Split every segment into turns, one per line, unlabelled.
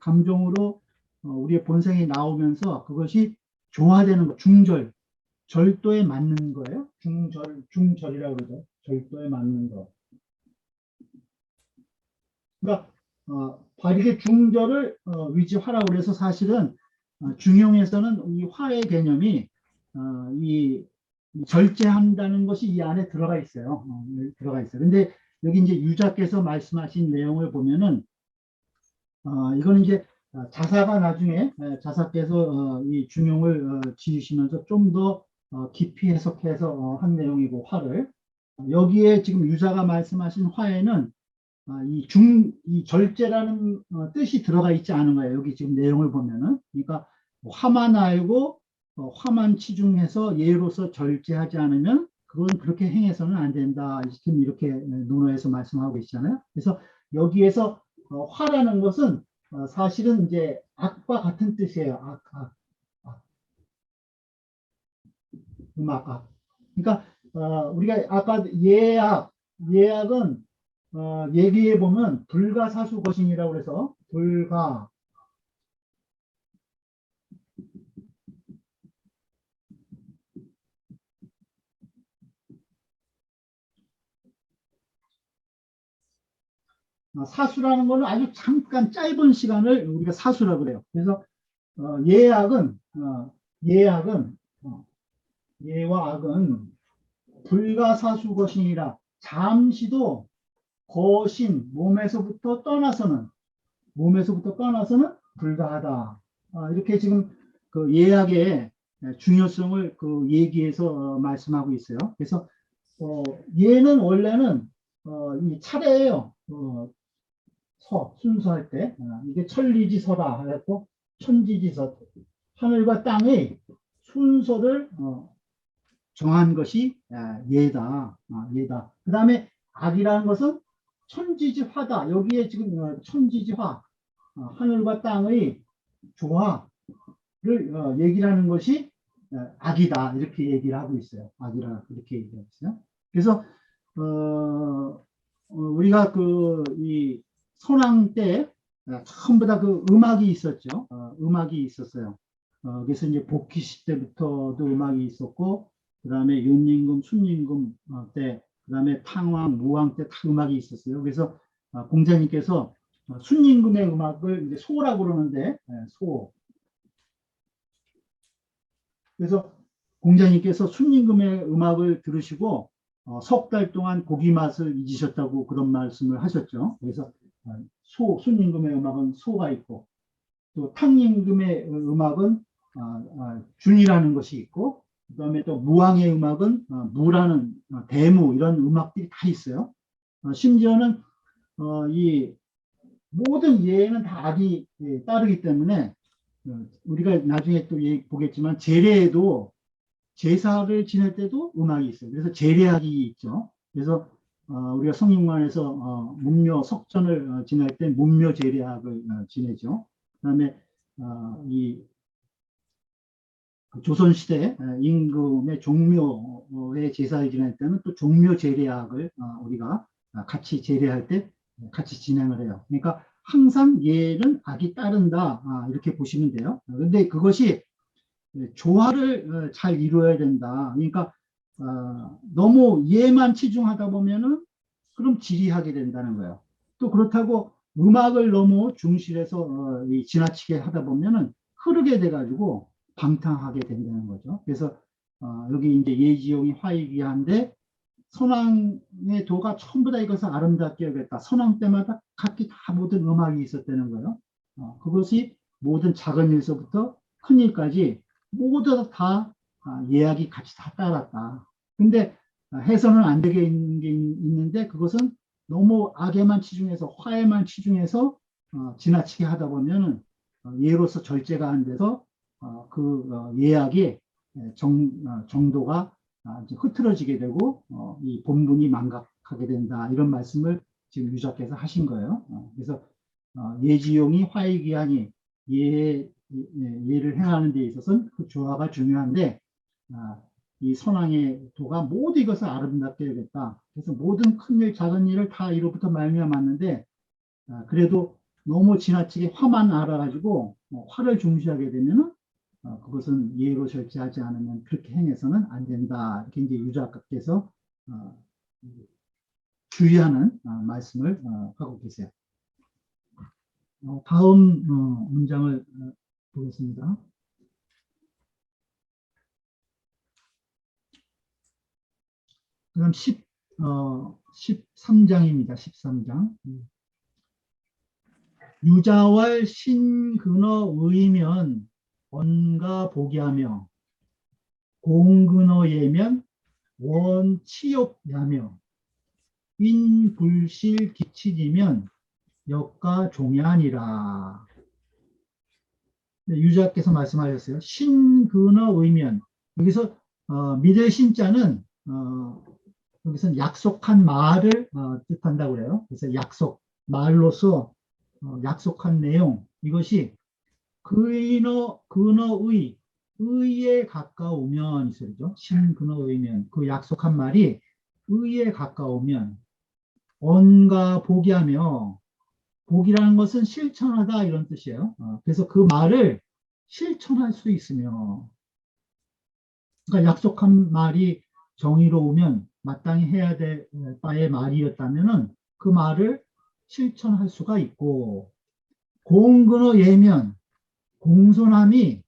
감정으로 우리의 본성이 나오면서 그것이 조화되는 거, 중절, 절도에 맞는 거예요. 중절이라고 그러죠. 절도에 맞는 거. 그러니까 바르게 중절을 위지화라고 그래서 사실은 중용에서는 이 화의 개념이 이 절제한다는 것이 이 안에 들어가 있어요. 들어가 있어요. 근데 여기 이제 유자께서 말씀하신 내용을 보면은 이거는 이제 자사가 나중에 자사께서 이 중용을 지으시면서 좀 더 깊이 해석해서 한 내용이고 화를 여기에 지금 유자가 말씀하신 화에는 이 절제라는 뜻이 들어가 있지 않은 거예요. 여기 지금 내용을 보면은. 그러니까 뭐 화만 알고 화만 치중해서 예로서 절제하지 않으면 그건 그렇게 행해서는 안 된다. 지금 이렇게 논어에서 말씀하고 있잖아요. 그래서 여기에서 화라는 것은 사실은 이제 악과 같은 뜻이에요. 악, 악. 그러니까 우리가 아까 예악은 얘기해 보면 불가사수 거신이라고 해서 사수라는 거는 아주 잠깐 짧은 시간을 우리가 사수라고 그래요. 그래서 예악은 예악은 예와 악은 불가사수 거신이라 잠시도 거신 몸에서부터 떠나서는 불가하다. 이렇게 지금 그 예약의 중요성을 그 얘기해서 말씀하고 있어요. 그래서 예는 원래는 이 차례예요. 순서할 때 이게 천리지서다 해갖고 천지지서 하늘과 땅의 순서를 정한 것이 예다. 예다. 그 다음에 악이라는 것은 천지지화다. 여기에 지금 천지지화 하늘과 땅의 조화를 얘기를 하는 것이 악이다. 이렇게 얘기를 하고 있어요. 악이라 이렇게 얘기하고 있어요. 그래서 우리가 이 선왕 때 전부 다 그 음악이 있었죠. 음악이 있었어요. 그래서 이제 복희시 때부터도 음악이 있었고, 그 다음에 윤임금, 순임금 때, 그 다음에 탕왕, 무왕 때 다 음악이 있었어요. 그래서 공자님께서 순임금의 음악을 이제 소라고 그러는데, 소. 그래서 공자님께서 순임금의 음악을 들으시고 석 달 동안 고기 맛을 잊으셨다고 그런 말씀을 하셨죠. 그래서 순임금의 음악은 소가 있고 또 탕임금의 음악은 준이라는 것이 있고 그다음에 또 무왕의 음악은 무라는 대무 이런 음악들이 다 있어요. 심지어는 이 모든 예에는 다 악이 따르기 때문에 우리가 나중에 또 보겠지만 제례에도 제사를 지낼 때도 음악이 있어요. 그래서 제례악이 있죠. 그래서 우리가 성인관에서 문묘 석전을 지낼 때 문묘 제례악을 지내죠. 그다음에 이 조선시대 임금의 종묘의 제사를 지낼 때는 또 종묘 제례악을 우리가 같이 제례할 때 같이 진행을 해요. 그러니까 항상 예는 악이 따른다 이렇게 보시면 돼요. 그런데 그것이 조화를 잘 이루어야 된다. 그러니까 너무 예만 치중하다 보면은 그럼 지리하게 된다는 거예요. 또 그렇다고 음악을 너무 중실해서 지나치게 하다 보면은 흐르게 돼가지고 방탕하게 된다는 거죠. 그래서 여기 이제 예지용이 화이귀한데 선왕의 도가 전부 다 이것을 아름답게 여겼다. 선왕 때마다 각기 다 모든 음악이 있었다는 거예요. 그것이 모든 작은 일서부터 큰 일까지 모두 다 예약이 같이 다 따랐다. 근데 해서는 안 되게 있는 게 있는데 그것은 너무 악에만 치중해서 화에만 치중해서 지나치게 하다 보면은 예로서 절제가 안 돼서 그 예약이 정도가 이제 흐트러지게 되고 이 본분이 망각하게 된다. 이런 말씀을 지금 유자께서 하신 거예요. 그래서 예지용이 화이귀하니 예를 행하는 데 있어서는 그 조화가 중요한데 이 선왕의 도가 모두 이것을 아름답게 여겼다. 그래서 모든 큰일 작은 일을 다 이로부터 말미암았는데 그래도 너무 지나치게 화만 알아가지고 화를 중시하게 되면은 그것은 예로 절제하지 않으면 그렇게 행해서는 안 된다. 이렇게 이제 유자께서 어, 주의하는 말씀을 하고 계세요. 다음 문장을 보겠습니다. 그다음 13장입니다. 13장. 유자왈 신근어 의면 언가 보기하며 공근어 예면 원치욕야며 인불실 기치지면 역가 종야니라. 유자께서 말씀하셨어요. 신근어 의면. 여기서 믿을 신자는 여기서는 약속한 말을 뜻한다고 그래요. 그래서 약속, 말로서 약속한 내용, 이것이 근어의, 의에 가까우면, 이 소리죠. 신근어의면, 그 약속한 말이 의에 가까우면, 언가 보기하며, 보기라는 것은 실천하다 이런 뜻이에요. 그래서 그 말을 실천할 수 있으며, 그러니까 약속한 말이 정의로우면 마땅히 해야 될 바의 말이었다면은 그 말을 실천할 수가 있고, 공근어 예면, 공손함이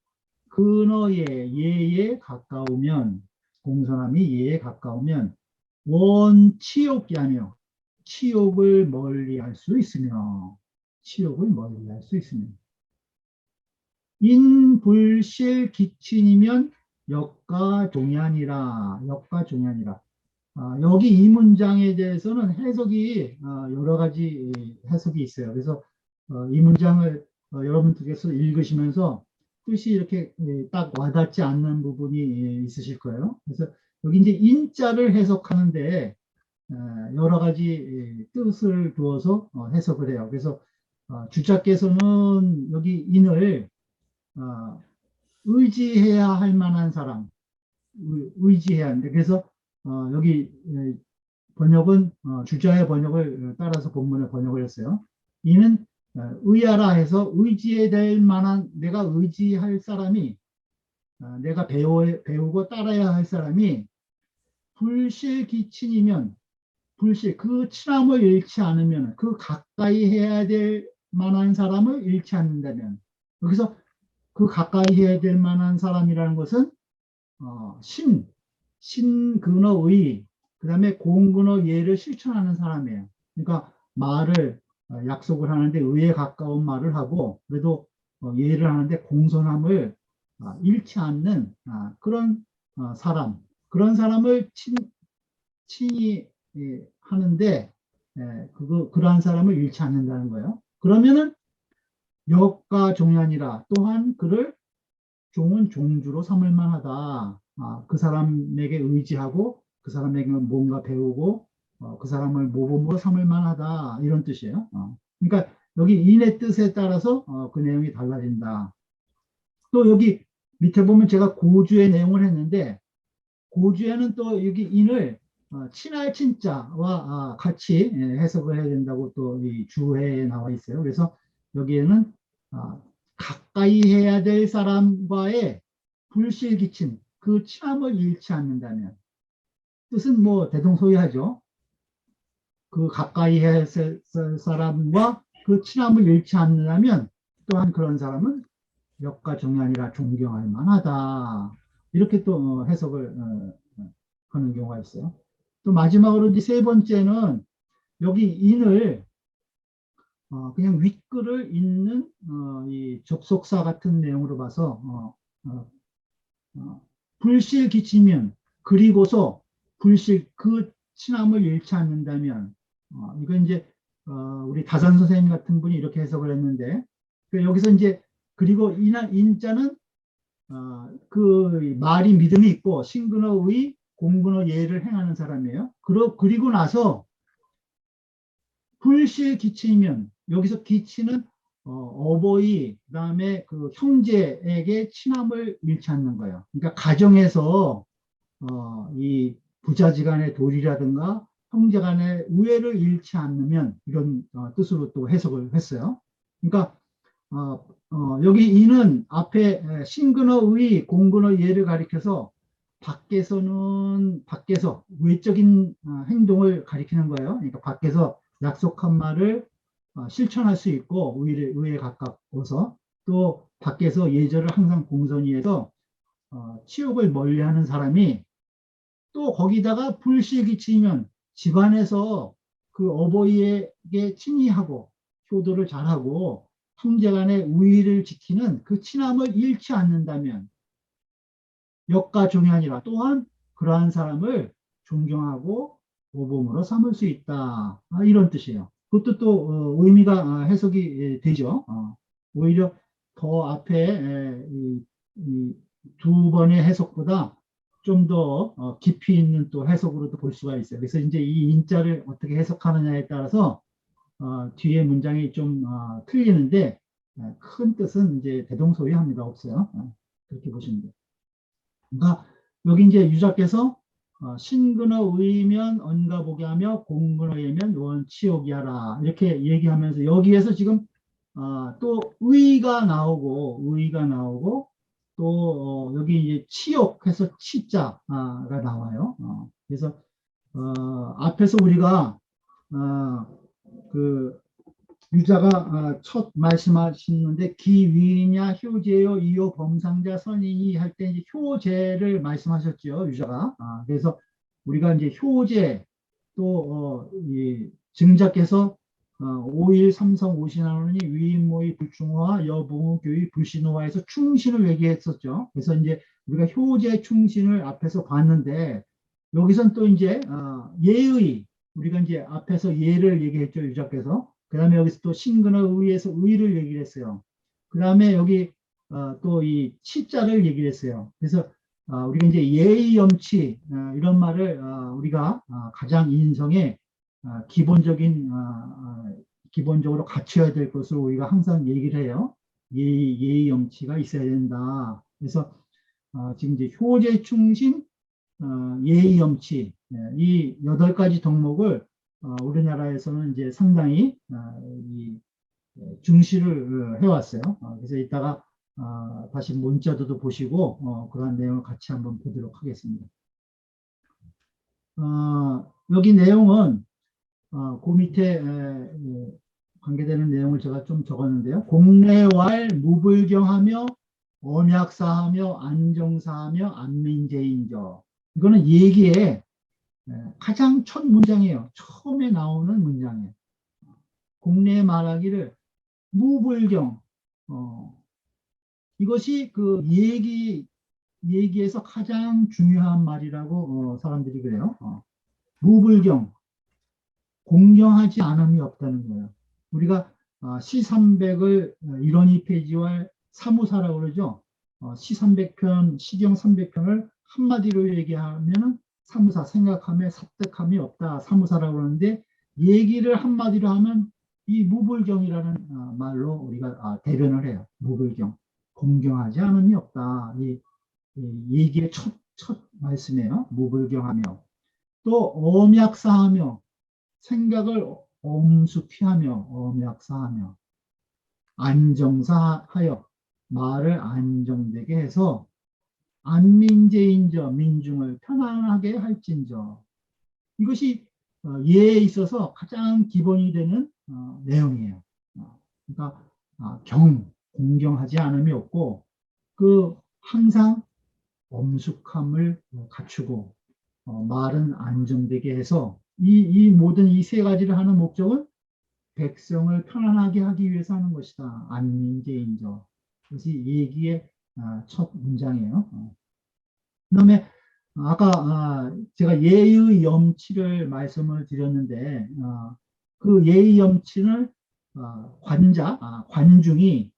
근어의 예에 가까우면, 공손함이 예에 가까우면 원치욕이하며 치욕을 멀리할 수 있으며, 치욕을 멀리할 수 있으며, 인불실 기친이면 역가 종야니라, 역가 종야니라. 여기 이 문장에 대해서는 해석이 여러 가지 해석이 있어요. 그래서 이 문장을 여러분들께서 읽으시면서 뜻이 이렇게 딱 와닿지 않는 부분이 있으실 거예요. 그래서 여기 이제 인자를 해석하는데 여러 가지 뜻을 두어서 해석을 해요. 그래서 주자께서는 여기 인을 의지해야 할 만한 사람, 의지해야 하는데, 그래서 여기 번역은 주자의 번역을 따라서 본문에 번역을 했어요. 이는 의하라 해서 의지해야 될 만한, 내가 의지할 사람이, 내가 배우고 따라야 할 사람이 불실기친이면, 불실, 그 친함을 잃지 않으면, 그 가까이 해야 될 만한 사람을 잃지 않는다면, 여기서 그 가까이 해야 될 만한 사람이라는 것은 신근어의, 그 다음에 공근어 예를 실천하는 사람이에요. 그러니까 말을, 약속을 하는데 의에 가까운 말을 하고, 그래도 예를 하는데 공손함을 잃지 않는 그런 사람, 그런 사람을 친히 하는데, 그러한 사람을 잃지 않는다는 거예요. 그러면은 역가 종ян이라, 또한 그를 종은 종주로 삼을 만하다. 그 사람에게 의지하고 그 사람에게 뭔가 배우고 그 사람을 모범으로 삼을 만하다. 이런 뜻이에요. 그러니까 여기 인의 뜻에 따라서 그 내용이 달라진다. 또 여기 밑에 보면 제가 고주의 내용을 했는데, 고주에는 또 여기 인을 친할 친자와 같이 해석을 해야 된다고 또 이 주해에 나와 있어요. 그래서 여기에는 가까이 해야 될 사람과의 불실기침, 그 친함을 잃지 않는다면, 뜻은 뭐 대동소이하죠. 그 가까이 해야 될 사람과 그 친함을 잃지 않는다면 또한 그런 사람은 역가 정연이라 존경할 만하다. 이렇게 또 해석을 하는 경우가 있어요. 또 마지막으로 이제 세 번째는 여기 인을 그냥 윗글을 잇는 이 접속사 같은 내용으로 봐서 불실 기치면, 그리고서 불실, 그 친함을 잃지 않는다면, 이건 이제 우리 다산 선생님 같은 분이 이렇게 해석을 했는데, 여기서 이제 그리고 인자는 그 말이 믿음이 있고 신근어의 공근어 예를 행하는 사람이에요. 그리고 나서 불실 기치면, 여기서 기치는 어버이, 그다음에 그 형제에게 친함을 잃지 않는 거예요. 그러니까 가정에서 이 부자지간의 도리라든가 형제간의 우애를 잃지 않으면, 이런 뜻으로 또 해석을 했어요. 그러니까 여기 이는 앞에 신근어의 공근어 예를 가리켜서 밖에서 외적인 행동을 가리키는 거예요. 그러니까 밖에서 약속한 말을 실천할 수 있고 의에 가까워서 또 밖에서 예절을 항상 공손히 해서 치욕을 멀리하는 사람이 또 거기다가 불시기치면 집안에서 그 어버이에게 친히하고 효도를 잘하고 형제간의 우위를 지키는 그 친함을 잃지 않는다면 역가종현이라 또한 그러한 사람을 존경하고 모범으로 삼을 수 있다. 이런 뜻이에요. 그것도 또 의미가 해석이 되죠. 오히려 더 앞에 두 번의 해석보다 좀 더 깊이 있는 또 해석으로도 볼 수가 있어요. 그래서 이제 이 인자를 어떻게 해석하느냐에 따라서 뒤에 문장이 좀 틀리는데 큰 뜻은 이제 대동소이합니다. 없어요. 그렇게 보시면 돼요. 그러니까 여기 이제 유자께서 신근어 의면 언가보게 하며 공근어 의면 원치욕이 하라 이렇게 얘기하면서 여기에서 지금 또 의가 나오고 또 여기 이제 치욕해서 치자가 나와요. 그래서 앞에서 우리가 그 유자가 첫 말씀하시는데 기위냐 효제요 이요 범상자 선인이 할 때 이제 효제를 말씀하셨죠. 유자가. 그래서 우리가 이제 효제 또 증자께서 오일 삼성 오신하노니 위인모의 불충화 여봉의 교의 불신호화에서 충신을 얘기했었죠. 그래서 이제 우리가 효제 충신을 앞에서 봤는데 여기선 또 이제 예의 우리가 이제 앞에서 예를 얘기했죠. 유자께서. 그 다음에 여기서 또 신근어 의에서 의를 얘기를 했어요. 그 다음에 여기 또 이 치자를 얘기를 했어요. 그래서 우리가 이제 예의 염치 이런 말을 우리가 가장 인성에 기본적으로 갖춰야 될 것으로 우리가 항상 얘기를 해요. 예의 염치가 있어야 된다. 그래서 지금 이제 효제 충신 예의 염치 이 8가지 덕목을 우리나라에서는 이제 상당히 중시를 해왔어요. 그래서 이따가 다시 문자도도 보시고 그러한 내용을 같이 한번 보도록 하겠습니다. 여기 내용은 그 밑에 관계되는 내용을 제가 좀 적었는데요. 공내왈 무불경하며 엄약사하며 안정사하며 안민제인저 이거는 얘기에 가장 첫 문장이에요. 처음에 나오는 문장이에요. 공내에 말하기를 무불경 이것이 그 얘기에서 가장 중요한 말이라고 사람들이 그래요. 무불경 공경하지 않음이 없다는 거예요. 우리가 시300을 112페이지와 사무사라고 그러죠. 시300편, 시경 300편을 한마디로 얘기하면 사무사, 생각함에 섭득함이 없다. 사무사라고 그러는데 얘기를 한마디로 하면 이 무불경이라는 말로 우리가 대변을 해요. 무불경. 공경하지 않음이 없다. 이 얘기의 첫 말씀이에요. 무불경하며. 또 엄약사하며 생각을 엄숙히 하며 엄약사하며 안정사하여 말을 안정되게 해서 안민제인저 민중을 편안하게 할진저 이것이 예에 있어서 가장 기본이 되는 내용이에요. 그러니까 공경하지 않음이 없고 그 항상 엄숙함을 갖추고 말은 안정되게 해서 이 모든 이 세 가지를 하는 목적은 백성을 편안하게 하기 위해서 하는 것이다. 안민제인저. 그것이 얘기의 첫 문장이에요. 그다음에 아까 제가 예의 염치를 말씀을 드렸는데 그 예의 염치를 관중이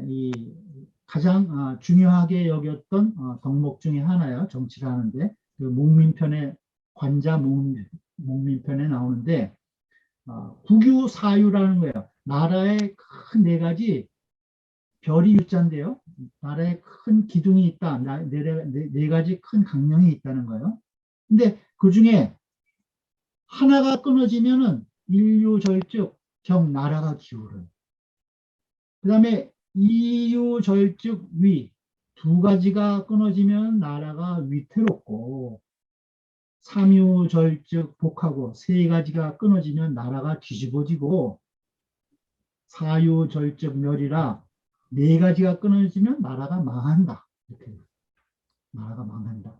이 가장 중요하게 여겼던 덕목 중에 하나예요. 정치를 하는데 그 목민편에 관자 목민편에 나오는데 국유사유라는 거예요. 나라의 큰 네 가지 별이 유자인데요. 나라에 큰 기둥이 있다. 네 가지 큰 강령이 있다는 거예요. 근데 그 중에 하나가 끊어지면은 인류 절즉 경 나라가 기울어요. 그 다음에 이유절즉 위. 두 가지가 끊어지면 나라가 위태롭고, 삼유절즉 복하고 세 가지가 끊어지면 나라가 뒤집어지고, 사유절즉 멸이라 네 가지가 끊어지면 나라가 망한다. 이렇게 나라가 망한다.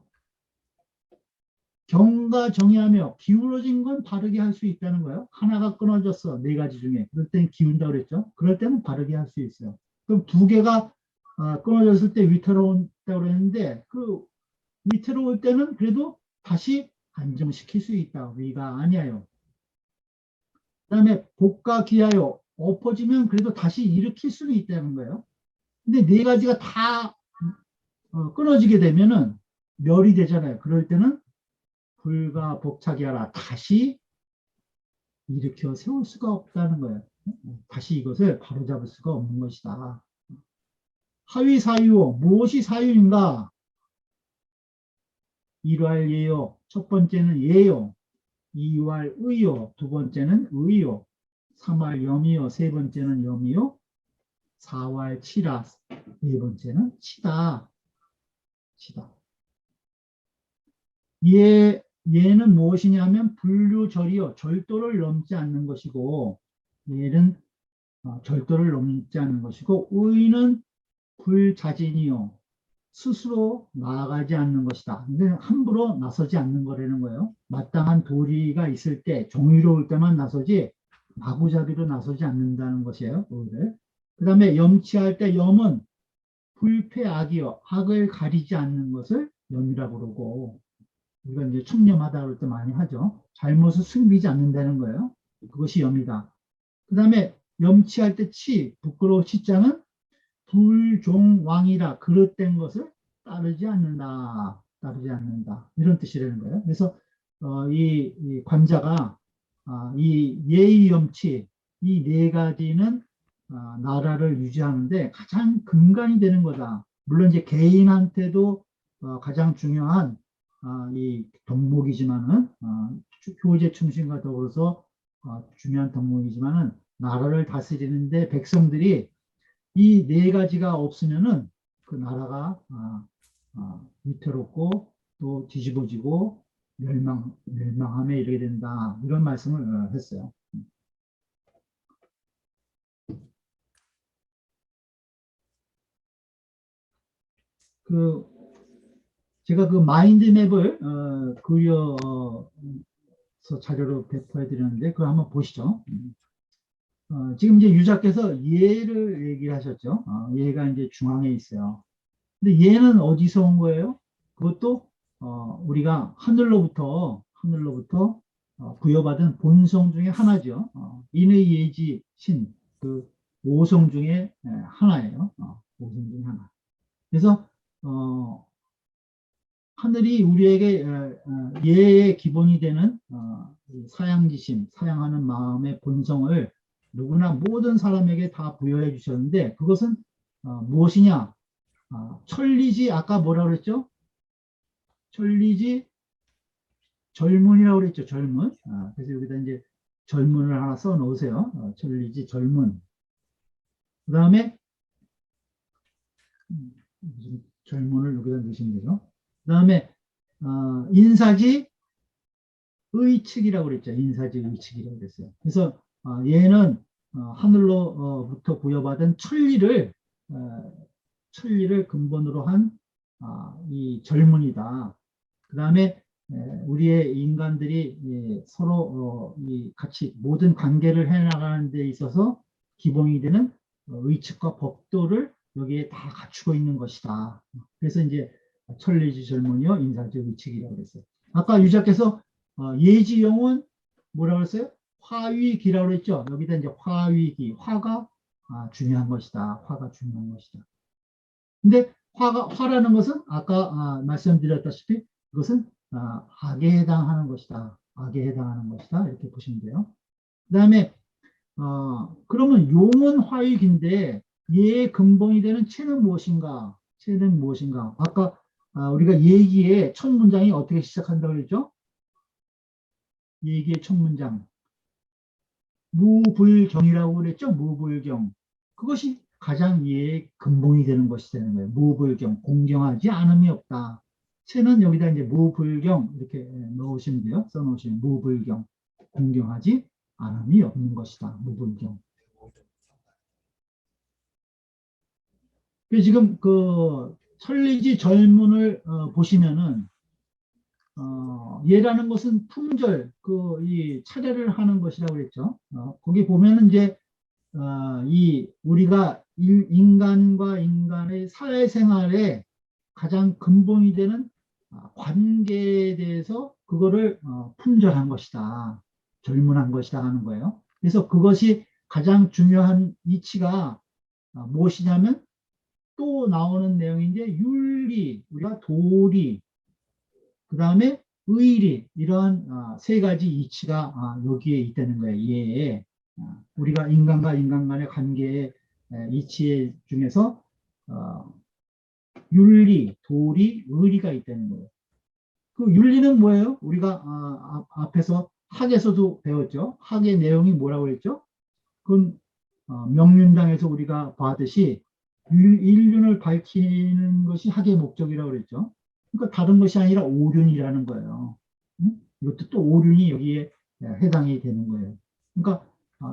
경과 정의하며 기울어진 건 바르게 할 수 있다는 거예요. 하나가 끊어졌어. 네 가지 중에. 그럴 땐 기운다 그랬죠. 그럴 때는 바르게 할 수 있어요. 그럼 두 개가 끊어졌을 때 위태로운다고 그랬는데 그 위태로울 때는 그래도 다시 안정시킬 수 있다. 위가 아니에요. 그 다음에 복과 기하여 엎어지면 그래도 다시 일으킬 수는 있다는 거예요. 근데 네 가지가 다 끊어지게 되면은 멸이 되잖아요. 그럴 때는 불과 복차기 하라. 다시 일으켜 세울 수가 없다는 거예요. 다시 이것을 바로잡을 수가 없는 것이다. 하위 사유, 무엇이 사유인가? 일할 예요. 첫 번째는 예요. 이할 의요. 두 번째는 의요. 삼할 염이요. 세 번째는 염이요. 사할 치라. 네 번째는 치다. 치다. 얘는 무엇이냐면 불류절이요. 절도를 넘지 않는 것이고, 얘는 절도를 넘지 않는 것이고, 의는 불자진이요. 스스로 나아가지 않는 것이다. 근데 함부로 나서지 않는 거라는 거예요. 마땅한 도리가 있을 때, 정의로울 때만 나서지, 마구잡이로 나서지 않는다는 것이에요. 그 다음에 염치할 때 염은 불패악이요. 악을 가리지 않는 것을 염이라고 그러고, 우리가 이제 청렴하다 그럴 때 많이 하죠. 잘못을 숨기지 않는다는 거예요. 그것이 염이다. 그 다음에 염치할 때 치, 부끄러워 치자는 불종왕이라 그릇된 것을 따르지 않는다. 따르지 않는다. 이런 뜻이라는 거예요. 그래서 이 관자가 이 예의 염치 이 네 가지는 나라를 유지하는데 가장 근간이 되는 거다. 물론 이제 개인한테도 가장 중요한 이 덕목이지만은 효제 충신과 더불어서 중요한 덕목이지만은 나라를 다스리는데 백성들이 이 네 가지가 없으면은 그 나라가 위태롭고 또 뒤집어지고 멸망함에 이르게 된다. 이런 말씀을 했어요. 그 제가 그 마인드맵을 그려서 자료로 배포해 드렸는데 그거 한번 보시죠. 지금 이제 유자께서 얘를 얘기하셨죠. 얘가 이제 중앙에 있어요. 근데 얘는 어디서 온 거예요? 그것도 우리가 하늘로부터 부여받은 본성 중에 하나죠. 인의 예지 신, 그 오성 중에 하나예요. 오성 중에 하나. 그래서 하늘이 우리에게 예의 기본이 되는 사양지심, 사양하는 마음의 본성을 누구나 모든 사람에게 다 부여해 주셨는데 그것은 무엇이냐? 천리지 아까 뭐라 그랬죠? 천리지 젊은이라고 그랬죠. 젊은. 그래서 여기다 이제 젊은을 하나 써 놓으세요. 천리지 젊은. 그 다음에 젊은을 여기다 넣으시면 되죠. 그 다음에 인사지 의측이라고 그랬죠. 인사지 의측이라고 그랬어요. 그래서 얘는 하늘로부터 부여받은 천리를 근본으로 한 이 젊은이다. 그 다음에 우리의 인간들이 서로 같이 모든 관계를 해나가는 데 있어서 기본이 되는 의측과 법도를 여기에 다 갖추고 있는 것이다. 그래서 이제 천리지 젊은이요 인사지 의측이라고 그랬어요. 아까 유자께서 예지영은 뭐라고 했어요? 화위기라고 그랬죠. 여기다 이제 화위기, 화가 중요한 것이다. 화가 중요한 것이다. 근데 화라는 것은 아까 말씀드렸다시피 그것은 악에 해당하는 것이다. 악에 해당하는 것이다. 이렇게 보시면 돼요. 그 다음에 그러면 용은 화익인데 얘의 근본이 되는 체는 무엇인가? 체는 무엇인가? 아까 우리가 얘기의 첫 문장이 어떻게 시작한다고 그랬죠? 얘기의 첫 문장. 무불경이라고 그랬죠? 무불경. 그것이 가장 예의 근본이 되는 것이 되는 거예요. 무불경, 공경하지 않음이 없다. 채는 여기다 이제 무불경 이렇게 넣으시면 돼요. 써놓으시면 무불경, 공경하지 않음이 없는 것이다. 무불경. 지금 그 천리지 절문을 보시면은 예라는 것은 품절, 이 차례를 하는 것이라고 그랬죠. 거기 보면은 이제 이 우리가 인간과 인간의 사회생활에 가장 근본이 되는 관계에 대해서 그거를 품절한 것이다. 절문한 것이다 하는 거예요. 그래서 그것이 가장 중요한 이치가 무엇이냐면 또 나오는 내용인데 윤리, 우리가 도리, 그 다음에 의리 이런 세 가지 이치가 여기에 있다는 거예요. 이해에 우리가 인간과 인간 간의 관계의 이치 중에서 윤리, 도리, 의리가 있다는 거예요. 그 윤리는 뭐예요? 우리가 앞에서 학에서도 배웠죠. 학의 내용이 뭐라고 했죠? 그건 명륜당에서 우리가 봤듯이 일륜을 밝히는 것이 학의 목적이라고 그랬죠. 그러니까 다른 것이 아니라 오륜이라는 거예요. 이것도 또 오륜이 여기에 해당이 되는 거예요. 그러니까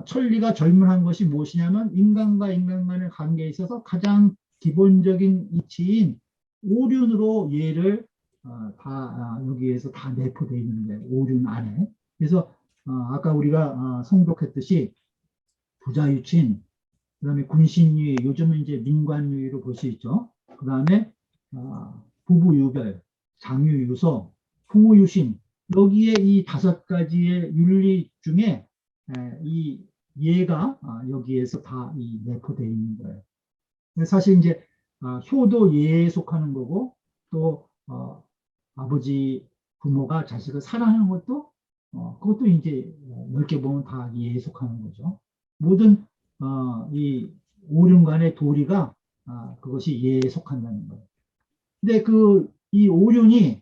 천리가 절문한 것이 무엇이냐면 인간과 인간 간의 관계에 있어서 가장 기본적인 이치인 오륜으로 얘를 다 여기에서 다 내포되어 있는 거예요. 오륜 안에. 그래서 아까 우리가 성독했듯이 부자유친, 그 다음에 군신유의, 요즘은 이제 민관유의로 볼 수 있죠. 그 다음에 부부유별, 장유유서, 풍우유신, 여기에 이 다섯 가지의 윤리 중에 이 예가 여기에서 다 내포되어 있는 거예요. 사실 이제 효도 예에 속하는 거고 또 아버지 부모가 자식을 사랑하는 것도 그것도 이제 넓게 보면 다 예에 속하는 거죠. 모든 이 오륜간의 도리가 그것이 예에 속한다는 거예요. 근데 이 오륜이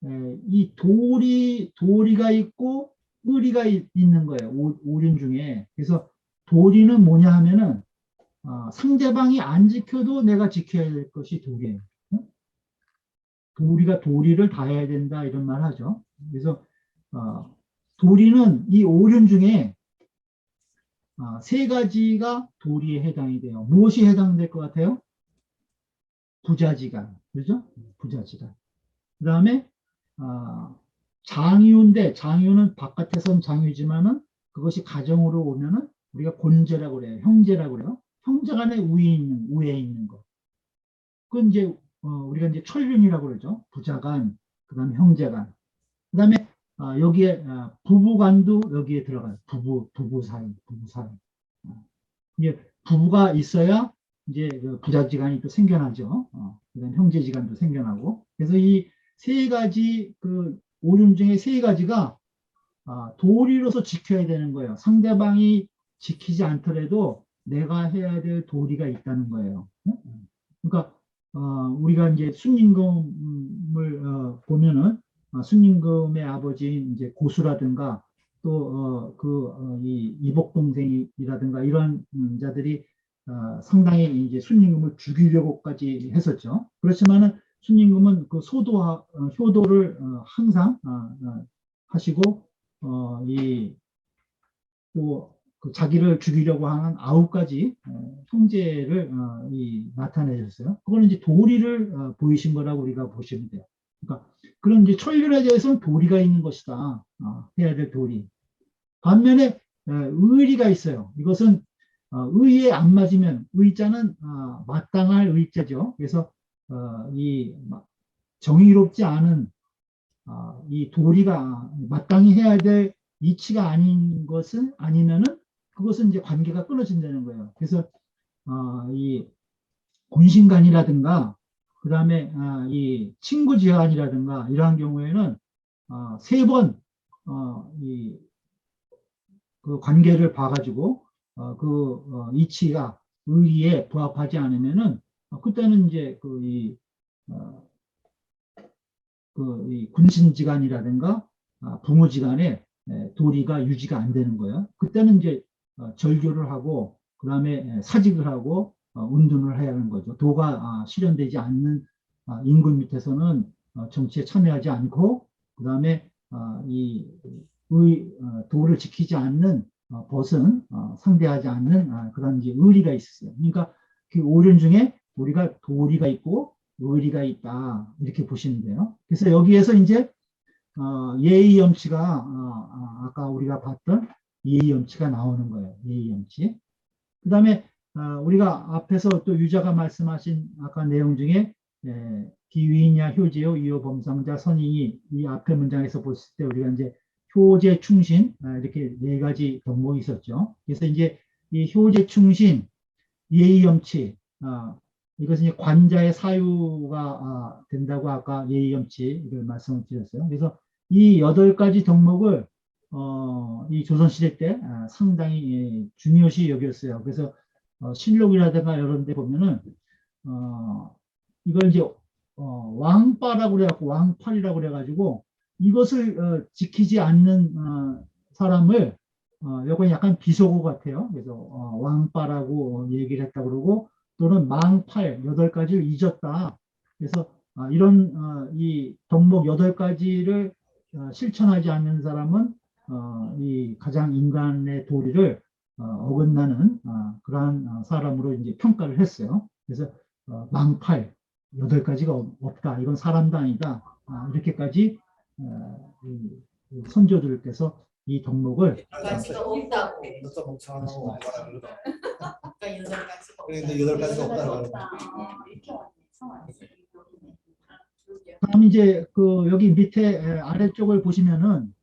이 도리가 있고 의리가 있는 거예요. 오륜 중에. 그래서 도리는 뭐냐 하면은 상대방이 안 지켜도 내가 지켜야 될 것이 도리예요. 도리가 도리를 다해야 된다 이런 말 하죠. 그래서 도리는 이 오륜 중에 세 가지가 도리에 해당이 돼요. 무엇이 해당될 것 같아요? 부자지간, 그죠? 부자지간. 그 다음에 장유인데 장유는 바깥에선 장유지만은 그것이 가정으로 오면은 우리가 곤제라고 그래요. 형제라고 그래요. 형제간의 우애에 있는 거. 그건 이제 우리가 이제 천륜이라고 그러죠. 부자간, 그다음에 형제간, 그다음에 여기에 부부간도 여기에 들어가요. 부부 사이. 이제 부부가 있어야 이제 그 부자지간이 또 생겨나죠. 그다음 형제지간도 생겨나고. 그래서 이 세 가지 오륜 중에 세 가지가 도리로서 지켜야 되는 거예요. 상대방이 지키지 않더라도 내가 해야 될 도리가 있다는 거예요. 그러니까 우리가 이제 순임금을 보면은 순임금의 아버지인 이제 고수라든가 또 이 이복 동생이라든가 이런 자들이 상당히 이제 순임금을 죽이려고까지 했었죠. 그렇지만은 순임금은 그 효도를 항상 하시고 이 또 그 자기를 죽이려고 하는 9가지 형제를 나타내셨어요. 그거는 이제 도리를 보이신 거라고 우리가 보시면 돼요. 그러니까 그런 이제 천륜에 대해서는 도리가 있는 것이다. 해야 될 도리. 반면에 의리가 있어요. 이것은 의에 안 맞으면 의자는 마땅할 의자죠. 그래서 이 정의롭지 않은 이 도리가 마땅히 해야 될 이치가 아닌 것은 아니면은 그것은 이제 관계가 끊어진다는 거예요. 그래서 이 군신간이라든가 그 다음에 이 친구지간이라든가 이러한 경우에는 3번 그 관계를 봐가지고 이치가 의리에 부합하지 않으면은 그때는 이제 이 군신지간이라든가 부모지간에 도리가 유지가 안 되는 거예요. 그때는 이제 절교를 하고 그 다음에 사직을 하고 운동을 해야 하는 거죠. 도가 실현되지 않는 임금 밑에서는 정치에 참여하지 않고, 그 다음에 이 도를 지키지 않는 벗은 상대하지 않는 그런 이제 의리가 있었어요. 그러니까 그 오륜 중에 우리가 도리가 있고 의리가 있다 이렇게 보시면 돼요. 그래서 여기에서 이제 예의 염치가 아까 우리가 봤던 예의 염치가 나오는 거예요. 예의 염치. 그 다음에 우리가 앞에서 또 유자가 말씀하신 아까 내용 중에 기위냐 효제요 이요 범상자 선인이 이 앞에 문장에서 봤을 때 우리가 이제 효제 충신 이렇게 네 가지 덕목이 있었죠. 그래서 이제 이 효제 충신 예의 염치 이것은 이제 관자의 사유가 된다고 아까 예의 염치 이걸 말씀을 드렸어요. 그래서 이 8가지 덕목을 이 조선시대 때 상당히 중요시 여겼어요. 그래서 실록이라든가 이런 데 보면은 이걸 이제 왕빠라고 그래갖고 왕팔이라고 그래가지고 이것을 지키지 않는 사람을 요건 약간 비속어 같아요. 그래서 왕빠라고 얘기를 했다 그러고 또는 망팔 8가지를 잊었다. 그래서 이런 이 덕목 8가지를 실천하지 않는 사람은 이 가장 인간의 도리를 어긋나는 그러한 사람으로 이제 평가를 했어요. 그래서 망팔 8가지가 없다. 이건 사람도 아니다. 이렇게까지 이 선조들께서 이 덕목을
가지가 없다고.
너도 멍청하다고 왕바라 그러다.
그러니까 8가지가
그런데 8가지가 없다고.
이렇게 왔네. 성화네.
다음 이제 그 여기 밑에 아래쪽을 보시면은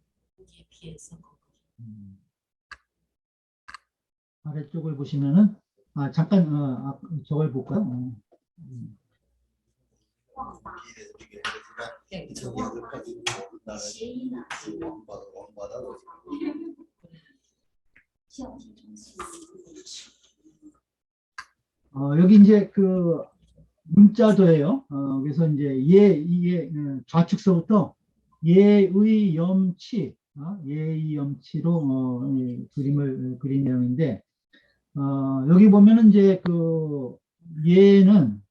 피해서.
아래쪽을 보시면은 잠깐 저걸 볼까요? 여기 이제 그 문자도예요. 그래서 이제 이게 좌측서부터 예의 염치, 예의 염치로 그림을 그린 내용인데 여기 보면은 이제 그 예는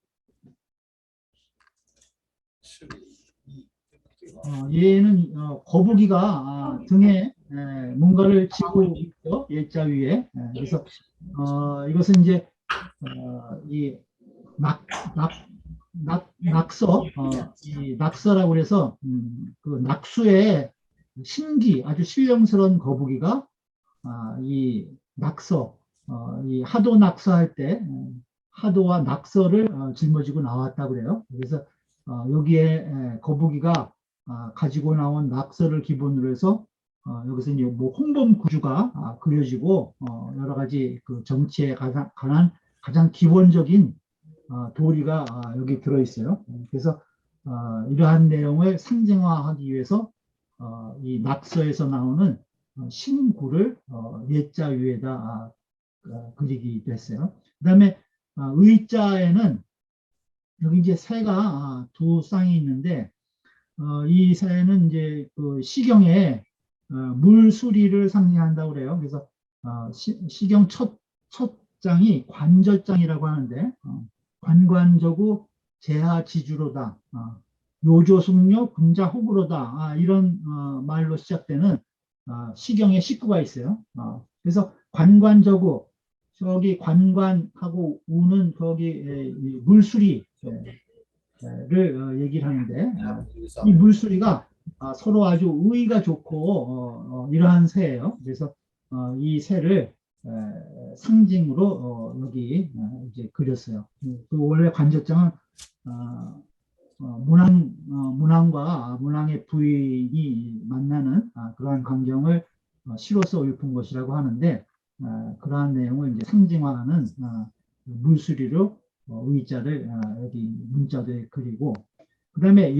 거북이가 등에 뭔가를 지고 있죠. 예자 위에. 그래서 이것은 이제 이 낙서, 이 낙서라고 해서 그 낙수의 신기, 아주 신령스러운 거북이가 이 낙서, 이 하도 낙서할 때 하도와 낙서를 짊어지고 나왔다고 그래요. 그래서 여기에 거북이가 가지고 나온 낙서를 기본으로 해서 여기서 이제 뭐 홍범 구주가 그려지고 여러 가지 그 정치에 관한 가장 기본적인 도리가 여기 들어있어요. 그래서 이러한 내용을 상징화하기 위해서 이 낙서에서 나오는 신구를 예자 위에다 그리기도 했어요. 그 다음에 의자에는 여기 이제 새가 두 쌍이 있는데 이 새는 이제 그 시경에 물수리를 상징한다고 그래요. 그래서 시경 첫 장이 관절장이라고 하는데 관관저구 제하지주로다 요조숙녀 군자 호구로다 이런 말로 시작되는 시경에 식구가 있어요. 그래서 관관저구 저기 관관하고 우는 거기 물수리를 얘기를 하는데 이 물수리가 서로 아주 의가 좋고 이러한 새예요. 그래서 이 새를 상징으로 여기 이제 그렸어요. 그 원래 관절장은 문왕과 문왕의 부인이 만나는 그러한 광경을 시로서 읊은 것이라고 하는데 그러한 내용을 이제 상징화하는 물수리로 의자를 여기 문자도에 그리고 그 다음에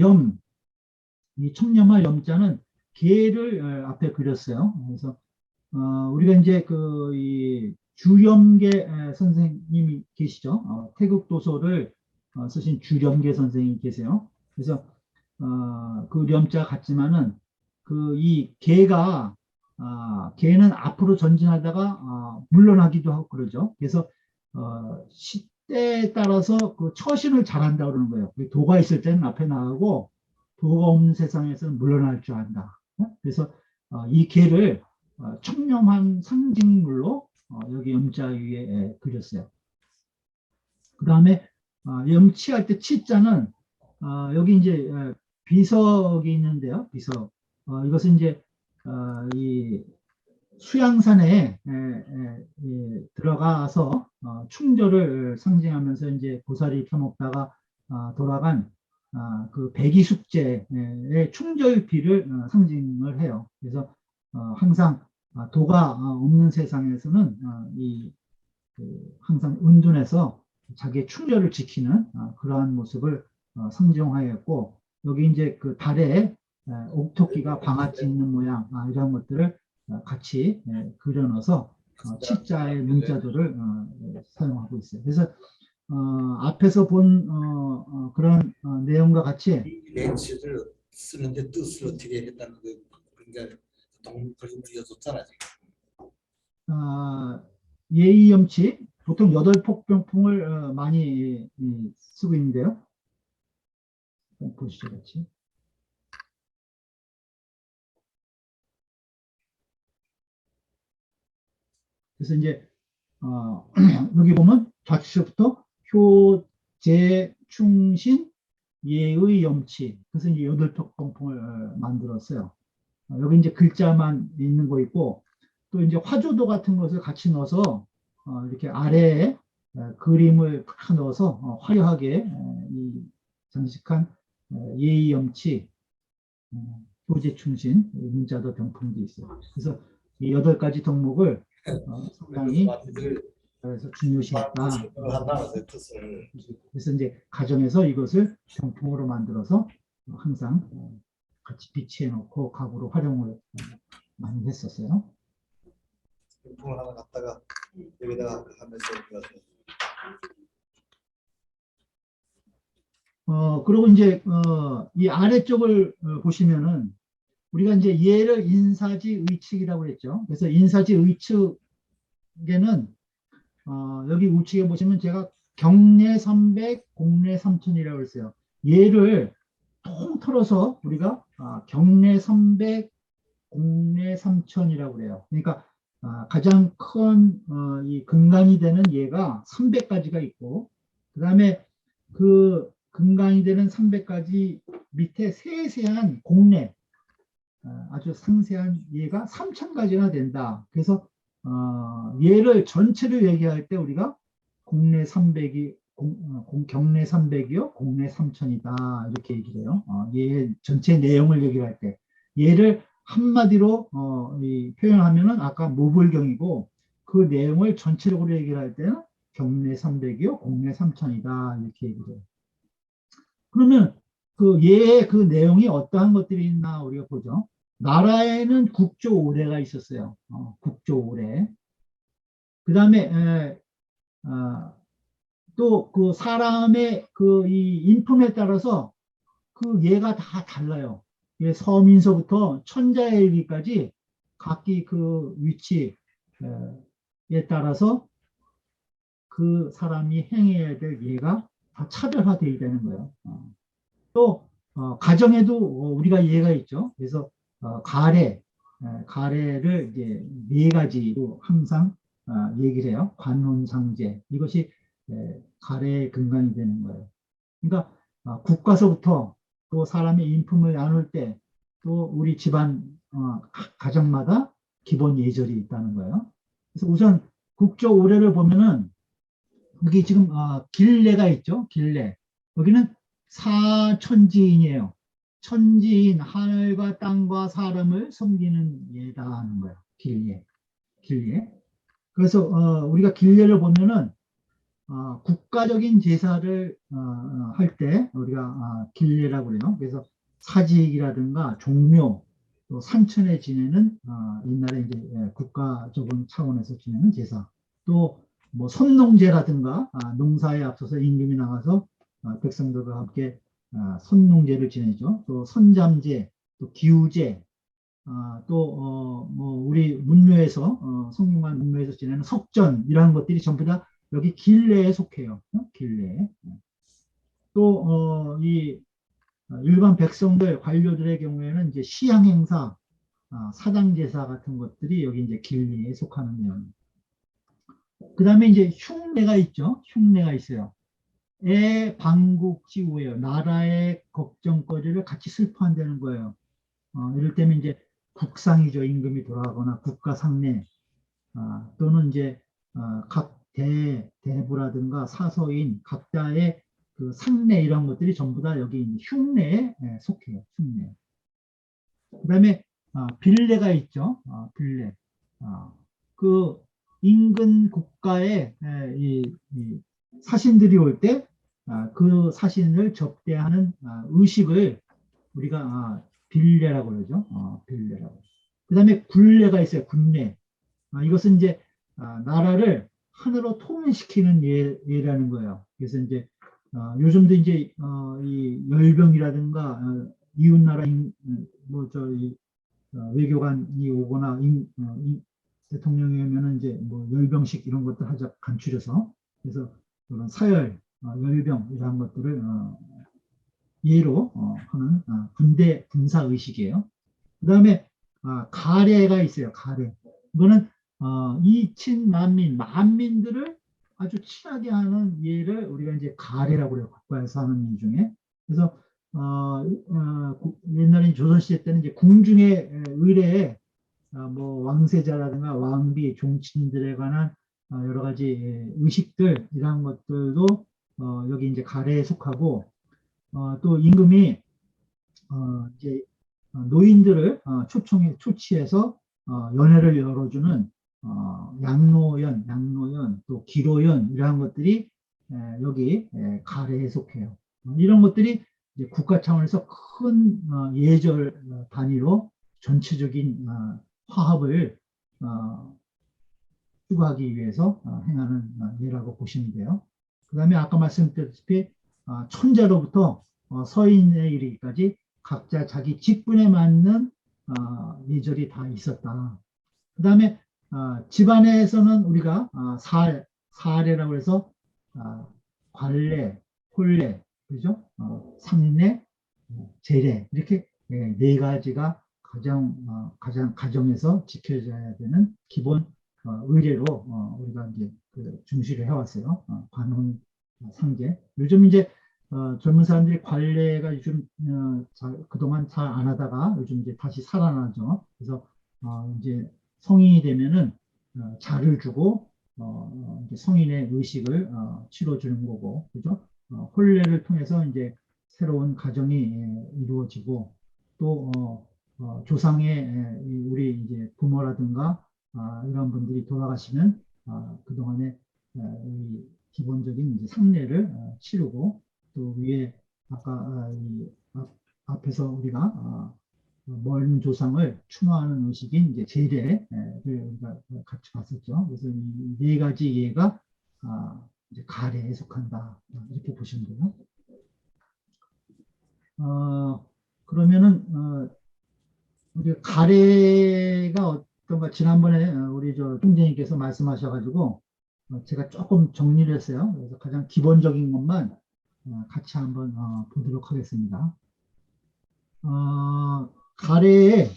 이 청렴할 염자는 개를 앞에 그렸어요. 그래서 우리가 이제 이 주렴계 선생님이 계시죠. 태국 도서를 쓰신 주렴계 선생님이 계세요. 그래서 그 렴자 같지만은 이 개가 개는 앞으로 전진하다가 물러나기도 하고 그러죠. 그래서 때에 따라서 그 처신을 잘한다 그러는 거예요. 도가 있을 때는 앞에 나가고 도가 없는 세상에서는 물러날 줄 안다. 그래서 이 개를 청렴한 상징물로 여기 염자 위에 그렸어요. 그 다음에 염치할 때 치자는 여기 이제 비석이 있는데요. 비석. 이것은 이제 이 수양산에 들어가서 충절을 상징하면서 이제 고사리 펴먹다가 돌아간 그 배기숙제의 충절비를 상징을 해요. 그래서 항상 도가 없는 세상에서는 항상 은둔해서 자기의 충절을 지키는 그러한 모습을 상징하였고, 여기 이제 그 달에 옥토끼가 방아찌 있는 모양 이런 것들을 같이 그려넣어서 치자의 문자들을 사용하고 있어요. 그래서 앞에서 본 그런 내용과 같이
렌치를 쓰는데 뜻을 어떻게 했다는 거 그러니까 그림을 이어줬잖아 지금.
예의염치 보통 8폭병풍을 많이 쓰고 있는데요. 보시죠 같이. 그래서 이제 여기 보면 좌측부터 효, 재, 충신, 예의, 염치. 그래서 이제 8폭병풍을 만들었어요. 여기 이제 글자만 있는 거 있고, 또 이제 화조도 같은 것을 같이 넣어서 이렇게 아래에 그림을 팍 넣어서 화려하게 이 장식한 예의, 염치, 효제, 충신, 문자도 병풍도 있어요. 그래서 이 8가지 덕목을 상당히 그래서 중요시했다.
한다는 뜻을.
그래서 이제 가정에서 이것을 병풍으로 만들어서 항상 같이 비치해 놓고 가구로 활용을 많이 했었어요.
병풍을 하나 갖다가 여기다가 하면서
그리고 이제 이 아래쪽을 보시면은 우리가 이제 얘를 인사지 의측이라고 했죠. 그래서 인사지 의측에는 여기 우측에 보시면 제가 경내 삼백, 공내 삼천이라고 했어요. 얘를 통틀어서 우리가 경내 삼백, 공내 삼천이라고 그래요. 그러니까 가장 큰 이 근간이 되는 얘가 300가지가 있고, 그 다음에 그 근간이 되는 300가지 밑에 세세한 공내 아주 상세한 얘가 3000가지나 된다. 그래서 얘를 전체를 얘기할 때 우리가 공내 300이 경내 300이요, 공내 3000이다 이렇게 얘기를 해요. 얘 전체 내용을 얘기할 때 얘를 한마디로 표현하면은 아까 모불경이고, 그 내용을 전체적으로 얘기할 때는 경내 300이요, 공내 3000이다 이렇게 얘기를 해요. 그러면 그 얘의 그 내용이 어떠한 것들이 있나 우리가 보죠. 나라에는 국조 오례가 있었어요. 국조 오례. 그 다음에 또 그 사람의 그 이 인품에 따라서 그 얘가 다 달라요. 서민서부터 천자에 이르기까지 각기 그 위치에 따라서 그 사람이 행해야 될 예가 다 차별화되어 있다는 거예요. 또 가정에도 우리가 예가 있죠. 그래서 가래를 이제 4가지로 항상 얘기를 해요. 관혼상제, 이것이 가래의 근간이 되는 거예요. 그러니까 국가서부터 또 사람의 인품을 나눌 때 또 우리 집안 가정마다 기본 예절이 있다는 거예요. 그래서 우선 국조 오례를 보면은 여기 지금 길례가 있죠. 길례. 여기는 사천지인이에요. 천지인, 하늘과 땅과 사람을 섬기는 예다 하는 거예요. 길례. 길례. 그래서 우리가 길례를 보면은 국가적인 제사를 할 때 우리가 길례라고 그래요. 그래서 사직이라든가 종묘, 또 산천에 지내는 옛날에 이제 국가적인 차원에서 지내는 제사, 또 뭐 선농제라든가 농사에 앞서서 임금이 나가서 백성들과 함께 선농제를 지내죠. 또 선잠제, 또 기우제, 또 뭐 우리 문묘에서 성균관 문묘에서 지내는 석전, 이러한 것들이 전부 다 여기 길내에 속해요. 길내. 또 이 일반 백성들 관료들의 경우에는 이제 시향 행사, 사당 제사 같은 것들이 여기 이제 길내에 속하는 내용. 그다음에 이제 흉내가 있죠. 흉내가 있어요. 애 방국지우예요. 나라의 걱정거리를 같이 슬퍼한다는 거예요. 이럴 때면 이제 국상이죠. 임금이 돌아가거나 국가상례, 또는 이제 각 대부라든가 사서인 각자의 그 상례 이런 것들이 전부 다 여기 흉내에 속해요. 흉내. 그다음에 빌례가 있죠. 빌례. 그 인근 국가에 이 사신들이 올 때 그 사신을 접대하는 의식을 우리가 빌례라고 그러죠. 빌례라고. 그다음에 굴례가 있어요. 굴례. 이것은 이제 나라를 하나로 통일시키는 예라는 거예요. 그래서 이제 요즘도 이제 이 열병이라든가 이웃나라 뭐 저희 외교관이 오거나 대통령이 오면은 이제 뭐 열병식 이런 것들 하자 간추려서 그래서 그런 사열, 열병 이런 것들을 예로 하는 군대 군사 의식이에요. 그다음에 가례가 있어요. 가례. 이거는 이친 만민들을 아주 친하게 하는 예를 우리가 이제 가례라고 그래요. 국가에서 하는 일 중에. 그래서 옛날에 조선시대 때는 이제 궁중의 의례에 뭐 왕세자라든가 왕비, 종친들에 관한 여러 가지 의식들 이런 것들도 여기 이제 가례에 속하고 또 임금이 이제 노인들을 초치해서 연회를 열어주는 양로연, 또 기로연 이러한 것들이 여기 가례에 속해요. 이런 것들이 이제 국가 차원에서 큰 예절 단위로 전체적인 화합을 추구하기 위해서 행하는 예라고 보시면 돼요. 그 다음에 아까 말씀드렸다시피 천자로부터 서인에 이르기까지 각자 자기 직분에 맞는 예절이 다 있었다. 그 다음에 집안에서는 우리가 사례라고 해서 관례, 혼례, 그죠? 상례, 제례 이렇게 네 가지가 가장 가정에서 지켜져야 되는 기본 의례로 우리가 이제 중시를 해왔어요. 관혼, 상제. 요즘 이제 젊은 사람들이 관례가 요즘 그동안 잘 안 하다가 요즘 이제 다시 살아나죠. 그래서 이제 성인이 되면은 자를 주고 이제 성인의 의식을 치러주는 거고, 그죠? 혼례를 통해서 이제 새로운 가정이 이루어지고 또 조상의 우리 이제 부모라든가 이런 분들이 돌아가시면 그동안에 이 기본적인 이제 상례를 치르고 또 위에 아까 앞에서 우리가 먼 조상을 추모하는 의식인 이제 제례를 우리가 같이 봤었죠. 그래서 이 네 가지 예가 이제 가례에 속한다 이렇게 보시면 돼요. 그러면은 우리 가례가 어떤가 지난번에 우리 저 총재님께서 말씀하셔가지고 제가 조금 정리를 했어요. 그래서 가장 기본적인 것만 같이 한번 보도록 하겠습니다. 가래의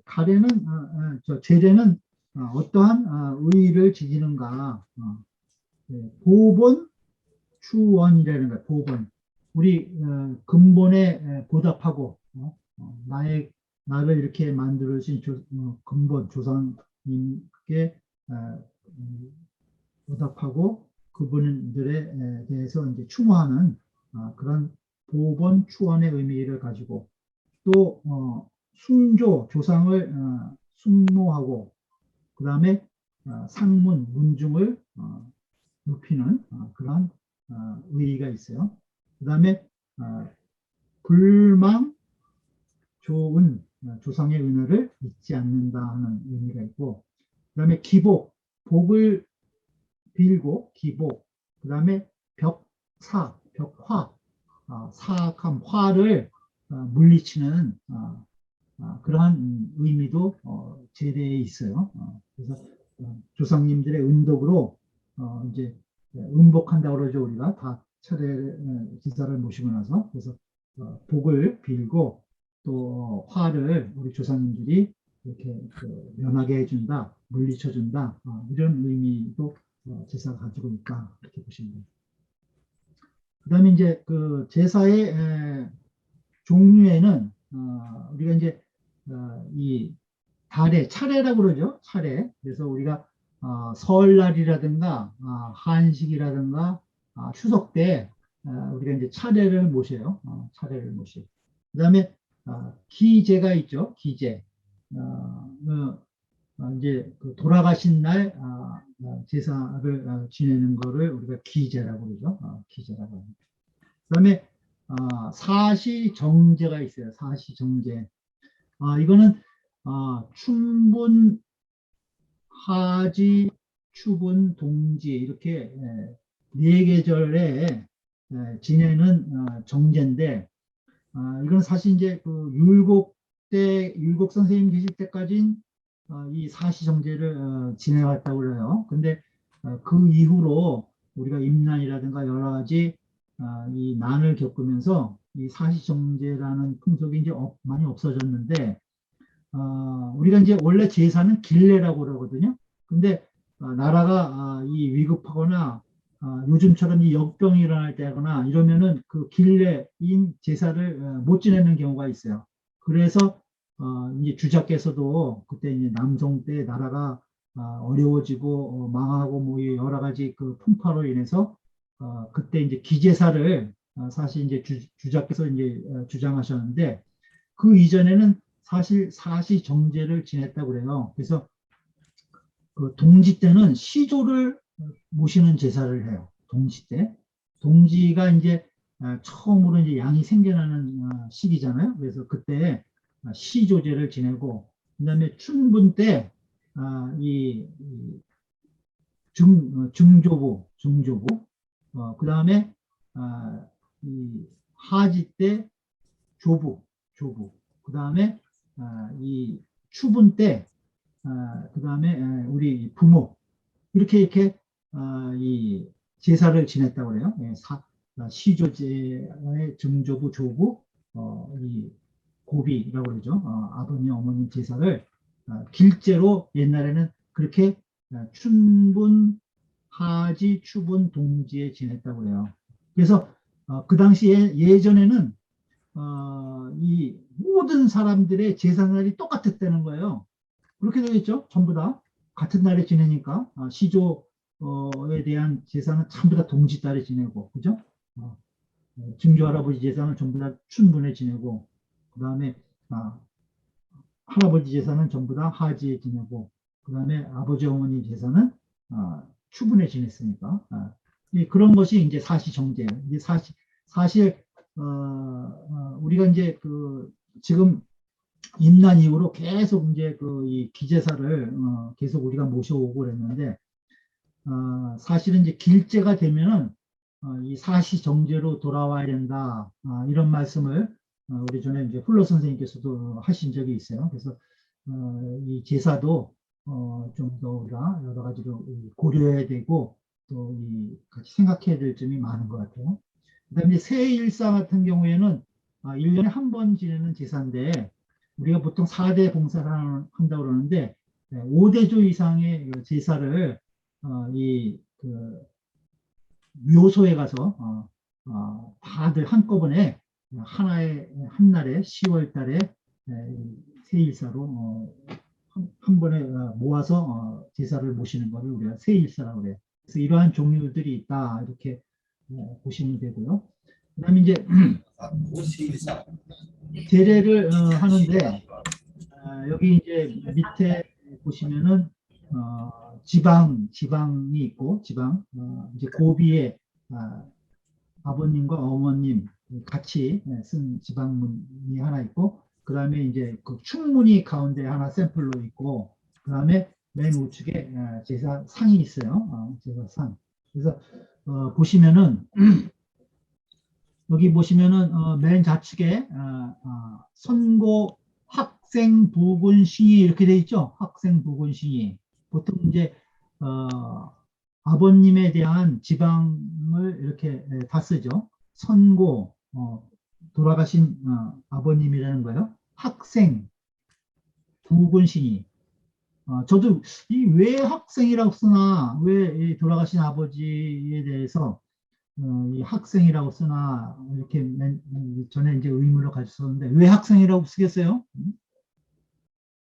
가래는 제례는 어떠한 의의를 지지는가? 보본 추원이라는 거예요. 보본. 우리 근본에 보답하고 나를 이렇게 만들어주신 근본 조상님께 보답하고 그분들에 대해서 이제 추모하는 그런 보본 추원의 의미를 가지고 또 순조 조상을 숭모하고 그 다음에 상문 문중을 높이는 그런 의의가 있어요. 그 다음에 불망 조은 조상의 은혜를 잊지 않는다 하는 의미가 있고 그 다음에 기복 복을 빌고 기복 그 다음에 벽화 사악함 화를 물리치는 그러한 의미도 제례에 있어요. 그래서 조상님들의 은덕으로 이제 음복한다고 그러죠. 우리가 다 차례 제사를 모시고 나서 그래서 복을 빌고 또 화를 우리 조상님들이 이렇게 면하게 해준다, 물리쳐준다 이런 의미도 제사가 가지고 있다 이렇게 보시면 됩니다. 그다음에 이제 그 제사의 종류에는 우리가 이제 이 달의 차례라고 그러죠. 차례. 그래서 우리가 설날이라든가 한식이라든가 추석 때 우리가 이제 차례를 모셔요. 차례를 모시고. 그다음에 기제가 있죠. 기제. 이제 그 돌아가신 날 제사를 지내는 거를 우리가 기제라고 그러죠. 기제라고 합니다. 그다음에 사시정제가 있어요. 사시정제. 이거는 춘분, 하지, 추분, 동지 이렇게 네 계절에 지내는 정제인데 이건 사실 이제 그 율곡 선생님 계실 때까지는 이 사시정제를 지내왔다고 그래요. 근데 그 이후로 우리가 임난이라든가 여러 가지 이 난을 겪으면서 이 사시정제라는 풍속이 이제 많이 없어졌는데 우리가 이제 원래 제사는 길례라고 그러거든요. 근데 나라가 이 위급하거나 요즘처럼 이 역병이 일어날 때거나 이러면은 그 길례인 제사를 못 지내는 경우가 있어요. 그래서 이제 주자께서도 그때 이제 남성 때 나라가 어려워지고 망하고 뭐 여러 가지 그 풍파로 인해서 그때 이제 기제사를 사실 이제 주자께서 이제 주장하셨는데 그 이전에는 사실 사시정제를 지냈다고 그래요. 그래서 그 동지 때는 시조를 모시는 제사를 해요. 동지 때. 동지가 이제 처음으로 이제 양이 생겨나는 시기잖아요. 그래서 그때 시조제를 지내고, 그 다음에 춘분 때, 증조부, 그 다음에, 이 하지 때 조부, 그 다음에, 이 추분 때, 그 다음에 우리 부모, 이렇게 이 제사를 지냈다고 그래요. 시조제의 증조부, 조부, 이 고비라고 그러죠. 아버님, 어머님 제사를 길제로 옛날에는 그렇게 춘분, 하지, 추분, 동지에 지냈다고 그래요. 그래서 그 당시에 예전에는 이 모든 사람들의 제사날이 똑같았다는 거예요. 그렇게 되겠죠. 전부 다 같은 날에 지내니까 시조에 대한 제사는 전부 다 동지달에 지내고, 그죠? 증조 할아버지 제사는 전부 다 춘분에 지내고, 그 다음에 할아버지 제사는 전부 다 하지에 지내고, 그 다음에 아버지 어머니 제사는 추분에 지냈으니까 그런 것이 이제 사시정제예요. 이게 사실 우리가 이제 그 지금 임난 이후로 계속 이제 그 이 기제사를 계속 우리가 모셔오고 그랬는데 사실은 이제 길제가 되면은 이 사시정제로 돌아와야 된다 이런 말씀을 우리 전에 이제 훌러 선생님께서도 하신 적이 있어요. 그래서 이 제사도 좀 더 우리가 여러 가지로 고려해야 되고 또 이 같이 생각해야 될 점이 많은 것 같아요. 그다음에 새일사 같은 경우에는 1년에 한 번 지내는 제사인데 우리가 보통 4대 봉사를 한다고 그러는데 5대조 이상의 제사를 그 묘소에 가서 다들 한꺼번에 한 날에 10월 달에 새일사로 한 번에 모아서 제사를 모시는 것을 우리가 새일사라고 그래요. 그래서 이러한 종류들이 있다 이렇게 보시면 되고요. 그다음에 이제 제례를 하는데 여기 이제 밑에 보시면은 지방이 있고 이제 고비에 아버님과 어머님 같이 쓴 지방문이 하나 있고 그 다음에 이제 그 충문이 가운데 하나 샘플로 있고 그 다음에 맨 우측에 제사상이 있어요. 제사상. 그래서 보시면은 여기 보시면은 맨 좌측에 선고 학생 부군 시위 이렇게 돼 있죠. 학생 부군 시위. 보통 이제 아버님에 대한 지방을 이렇게 다 쓰죠. 선고, 돌아가신 아버님이라는 거예요. 학생, 부군신이. 저도 이 왜 학생이라고 쓰나, 왜 이 돌아가신 아버지에 대해서 이 학생이라고 쓰나 이렇게 전에 이제 의문을 가졌었는데 왜 학생이라고 쓰겠어요?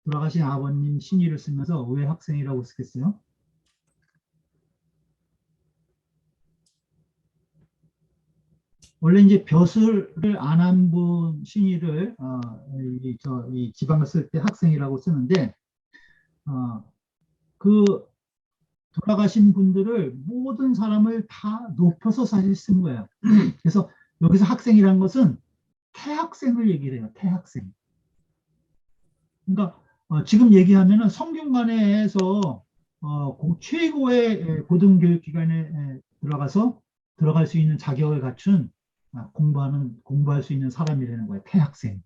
돌아가신 아버님 신의를 쓰면서 왜 학생이라고 쓰겠어요? 원래 이제 벼슬을 안 한 분 신의를 이 지방을 쓸 때 학생이라고 쓰는데 그 돌아가신 분들을 모든 사람을 다 높여서 사실 쓴 거예요. 그래서 여기서 학생이라는 것은 태학생을 얘기를 해요. 태학생. 그러니까 지금 얘기하면은 성균관에서 최고의 고등교육기관에 들어가서 들어갈 수 있는 자격을 갖춘 공부할 수 있는 사람이라는 거예요. 태학생.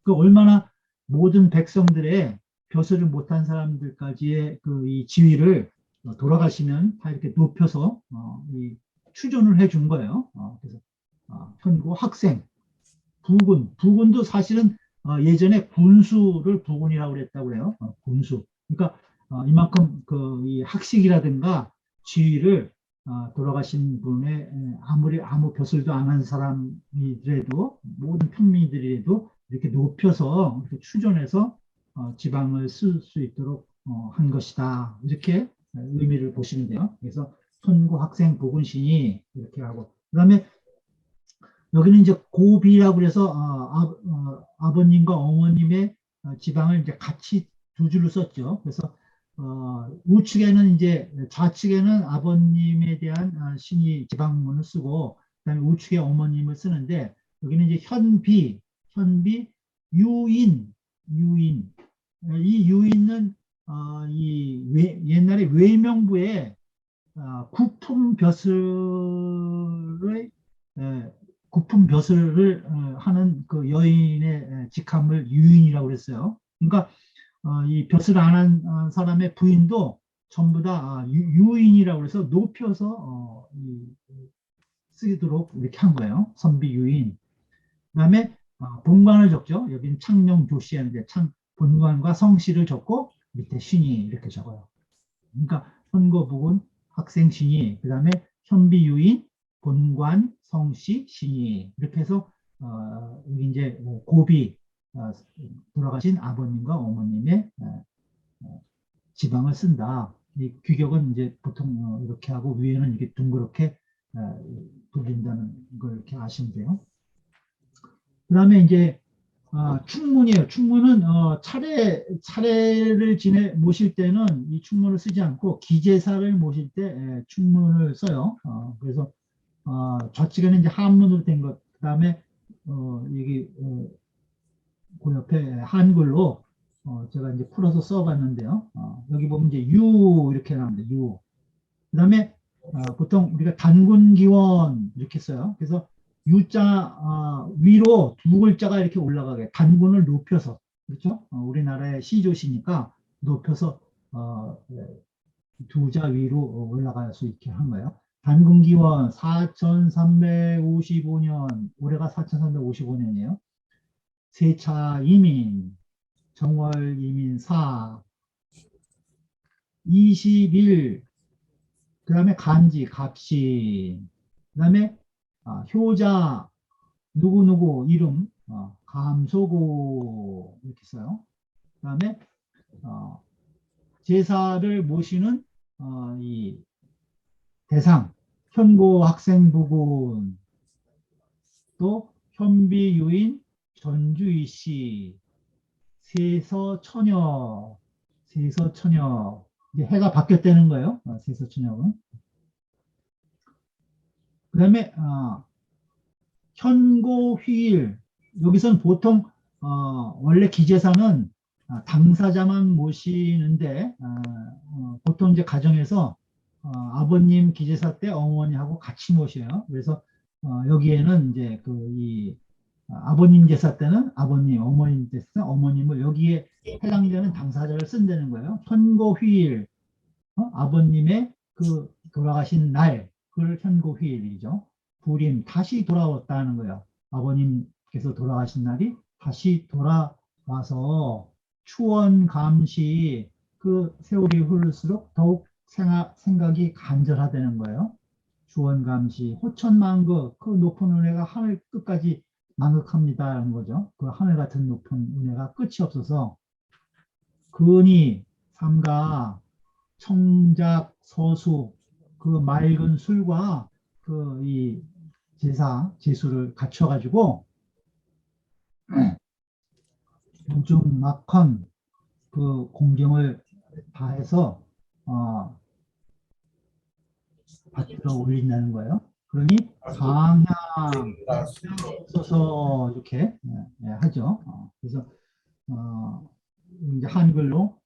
그 얼마나 모든 백성들의 벼슬을 못한 사람들까지의 그 이 지위를 돌아가시면 다 이렇게 높여서 이 추존을 해준 거예요. 그래서 현고 학생, 부군도 사실은 예전에 군수를 부군이라고 그랬다고 그래요. 군수. 그러니까 이만큼 그 이 학식이라든가 지위를 돌아가신 분의 아무리 아무 벼슬도 안 한 사람이더라도 모든 평민들이라도 이렇게 높여서 이렇게 추존해서 지방을 쓸 수 있도록 한 것이다. 이렇게 의미를 보시면 돼요. 그래서 선고 학생 부군신이 이렇게 하고 그다음에 여기는 이제 고비라고 그래서 아버님과 어머님의 지방을 이제 같이 두 줄로 썼죠. 그래서 우측에는 이제 좌측에는 아버님에 대한 신이 지방문을 쓰고 그다음에 우측에 어머님을 쓰는데 여기는 이제 현비, 유인. 이 유인은 옛날에 외명부에 구품 벼슬의 구품 벼슬을 하는 그 여인의 직함을 유인이라고 그랬어요. 그러니까 이 벼슬 안 한 사람의 부인도 전부 다 유인이라고 해서 높여서 쓰도록 이렇게 한 거예요. 선비 유인. 그다음에 본관을 적죠. 여기는 창녕조씨하는데 본관과 성씨를 적고 밑에 신이 이렇게 적어요. 그러니까 선거부군 학생 신이 그다음에 현비유인 본관 성씨 신이 이렇게 해서 여기 이제 고비 돌아가신 아버님과 어머님의 지방을 쓴다. 이 규격은 이제 보통 이렇게 하고 위에는 이렇게 둥그렇게 돌린다는 걸 이렇게 아시면 돼요. 그다음에 이제 충문이에요. 충문은 차례를 모실 때는 이 충문을 쓰지 않고 기제사를 모실 때 충문을 써요. 그래서 좌측에는 이제 한문으로 된 것, 그다음에 여기 그 옆에 한글로 제가 이제 풀어서 써봤는데요. 여기 보면 이제 유 이렇게 나옵니다. 유. 그다음에 보통 우리가 단군기원 이렇게 써요. 그래서 U자 위로 두 글자가 이렇게 올라가게 단군을 높여서 그렇죠? 우리나라의 시조시니까 높여서 두 자 위로 올라갈 수 있게 한 거예요. 단군기원 4355년 올해가 4355년이에요. 세차 이민 정월 이민 4 21 그 다음에 간지 갑시 그 다음에 효자 누구누구 이름 감소고 이렇게 써요. 그 다음에 제사를 모시는 이 대상 현고 학생부군 또 현비유인 전주이씨 세서처녀 이제 해가 바뀌었다는 거예요. 세서처녀는. 그 다음에 현고휘일 여기서는 보통 원래 기재사는 당사자만 모시는데 보통 이제 가정에서 아버님 기재사 때 어머니하고 같이 모셔요. 그래서 여기에는 이제 이 아버님 제사 때는 아버님, 어머님 제사 어머님을 여기에 해당되는 당사자를 쓴다는 거예요. 현고휘일 아버님의 그 돌아가신 날, 그걸 현고휴일이죠. 불임, 다시 돌아왔다는 거예요. 아버님께서 돌아가신 날이 다시 돌아와서 추원감시, 그 세월이 흐를수록 더욱 생각이 간절하다는 거예요. 주원감시, 호천만그, 그 높은 은혜가 하늘 끝까지 만극합니다라는 거죠. 그 하늘 같은 높은 은혜가 끝이 없어서 근이 삼가 청작 서수, 그 맑은 술과 그 이 제수를 갖춰가지고 무중막헌 그 공경을 다해서 받들어 올린다는 거예요. 그러니 상향 써서 이렇게 하죠. 그래서 이제 한글로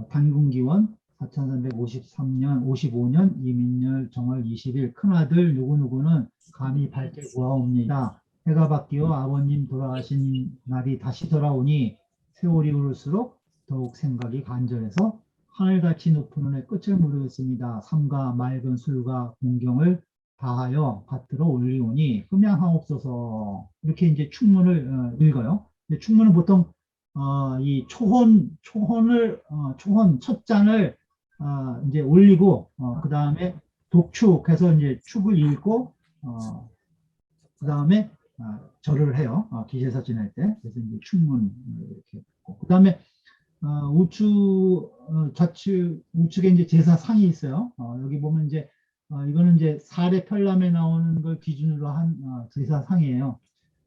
단군기원 4353년 55년 이민열 정월 20일 큰아들 누구누구는 감히 밝게 구하옵니다. 해가 바뀌어 아버님 돌아가신 날이 다시 돌아오니 세월이 흐를수록 더욱 생각이 간절해서 하늘같이 높은 은혜 끝을 모르겠습니다. 삼가 맑은 술과 공경을 다하여 받들어 올리오니 흠양하옵소서. 이렇게 이제 충문을 읽어요. 충문은 보통 이 초혼 첫 잔을 이제 올리고 그 다음에 독축해서 이제 축을 읽고 그 다음에 절을 해요. 기제사 지낼 때. 그래서 이제 충문 이렇게 그 다음에 우측에 이제 제사상이 있어요. 여기 보면 이제 이거는 이제 사례 편람에 나오는 걸 기준으로 한 제사상이에요.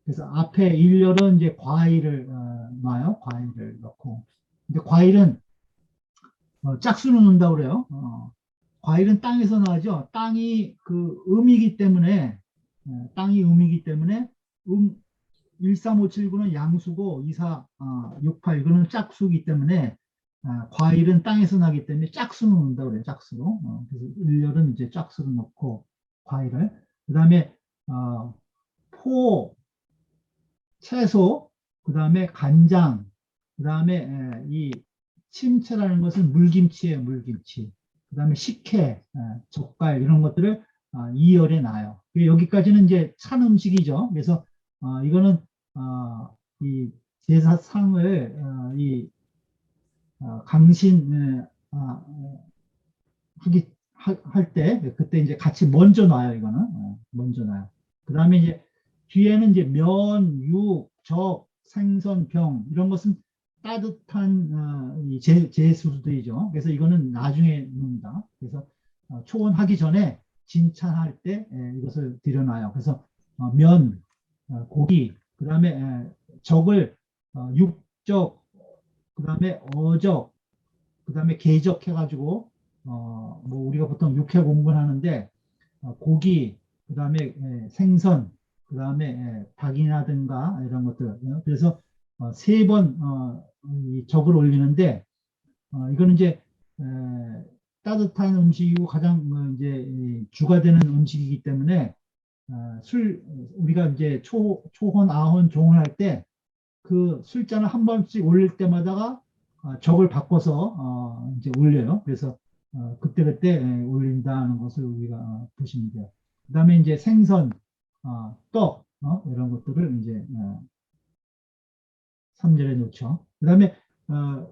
그래서 앞에 일렬은 이제 과일을 놔요. 과일을 넣고. 근데 과일은 짝수로 넣는다고 그래요. 과일은 땅에서 나죠. 땅이 그 음이기 때문에 땅이 음이기 때문에 13579는 양수고 2468 이거는 짝수이기 때문에 과일은 땅에서 나기 때문에 짝수로 넣는다고 그래요. 짝수로. 그래서 일렬은 이제 짝수로 넣고 과일을. 그 다음에 포, 채소, 그 다음에 간장, 그 다음에 이 침채라는 것은 물김치예요. 물김치. 그 다음에 식혜, 젓갈 이런 것들을 2열에 놔요. 여기까지는 이제 찬 음식이죠. 그래서 이거는 이 제사상을 이 강신 할 때 그때 이제 같이 먼저 놔요. 이거는 먼저 놔요. 그 다음에 이제 뒤에는 이제 면, 육, 적, 생선, 병 이런 것은 따뜻한 이 제수들이죠. 그래서 이거는 나중에 넣는다. 그래서 초원하기 전에 진찬할 때 이것을 들여놔요. 그래서 면, 고기, 그 다음에 적을 육적, 그 다음에 어적, 그 다음에 개적 해가지고 뭐 우리가 보통 육회 공부하는데 고기, 그 다음에 생선, 그 다음에 닭이라든가 이런 것들. 그래서 세 번 이 적을 올리는데 이거는 이제 따뜻한 음식이고 가장 이제 주가 되는 음식이기 때문에 우리가 이제 초혼, 아혼, 종을 할 때 그 술잔을 한 번씩 올릴 때마다가 적을 바꿔서 이제 올려요. 그래서 그때그때 올린다는 것을 우리가 보시면 돼요. 그 다음에 이제 생선, 떡, 이런 것들을 이제 3절에 놓죠. 그 다음에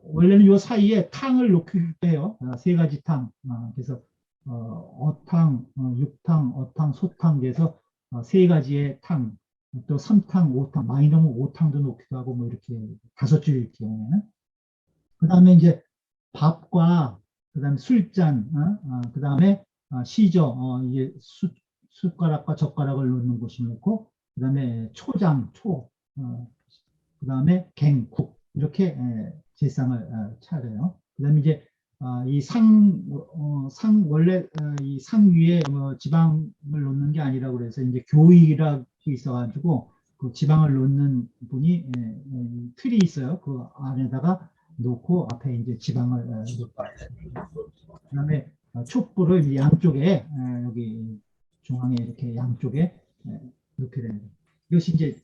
원래는 요 사이에 탕을 놓기도 해요. 세 가지 탕. 그래서 어탕, 육탕, 어탕, 소탕 그래서 세 가지의 탕, 또 3탕, 5탕, 많이 넣으면 5탕도 놓기도 하고 뭐 이렇게 5줄일 경우에는. 그 다음에 이제 밥과 그 다음에 술잔, 그 다음에 시저, 이게 숟가락과 젓가락을 놓는 곳이 놓고, 그 다음에 초장, 그 다음에 갱국, 이렇게 제상을 차려요. 그 다음에 이제 이 원래 이 상 위에 지방을 놓는 게 아니라고 그래서 이제 교이라고 있어가지고 그 지방을 놓는 분이 틀이 있어요. 그 안에다가 놓고 앞에 이제 지방을 그다음에 촛불을 양쪽에 여기 중앙에 이렇게 양쪽에 놓게 됩니다. 이것이 이제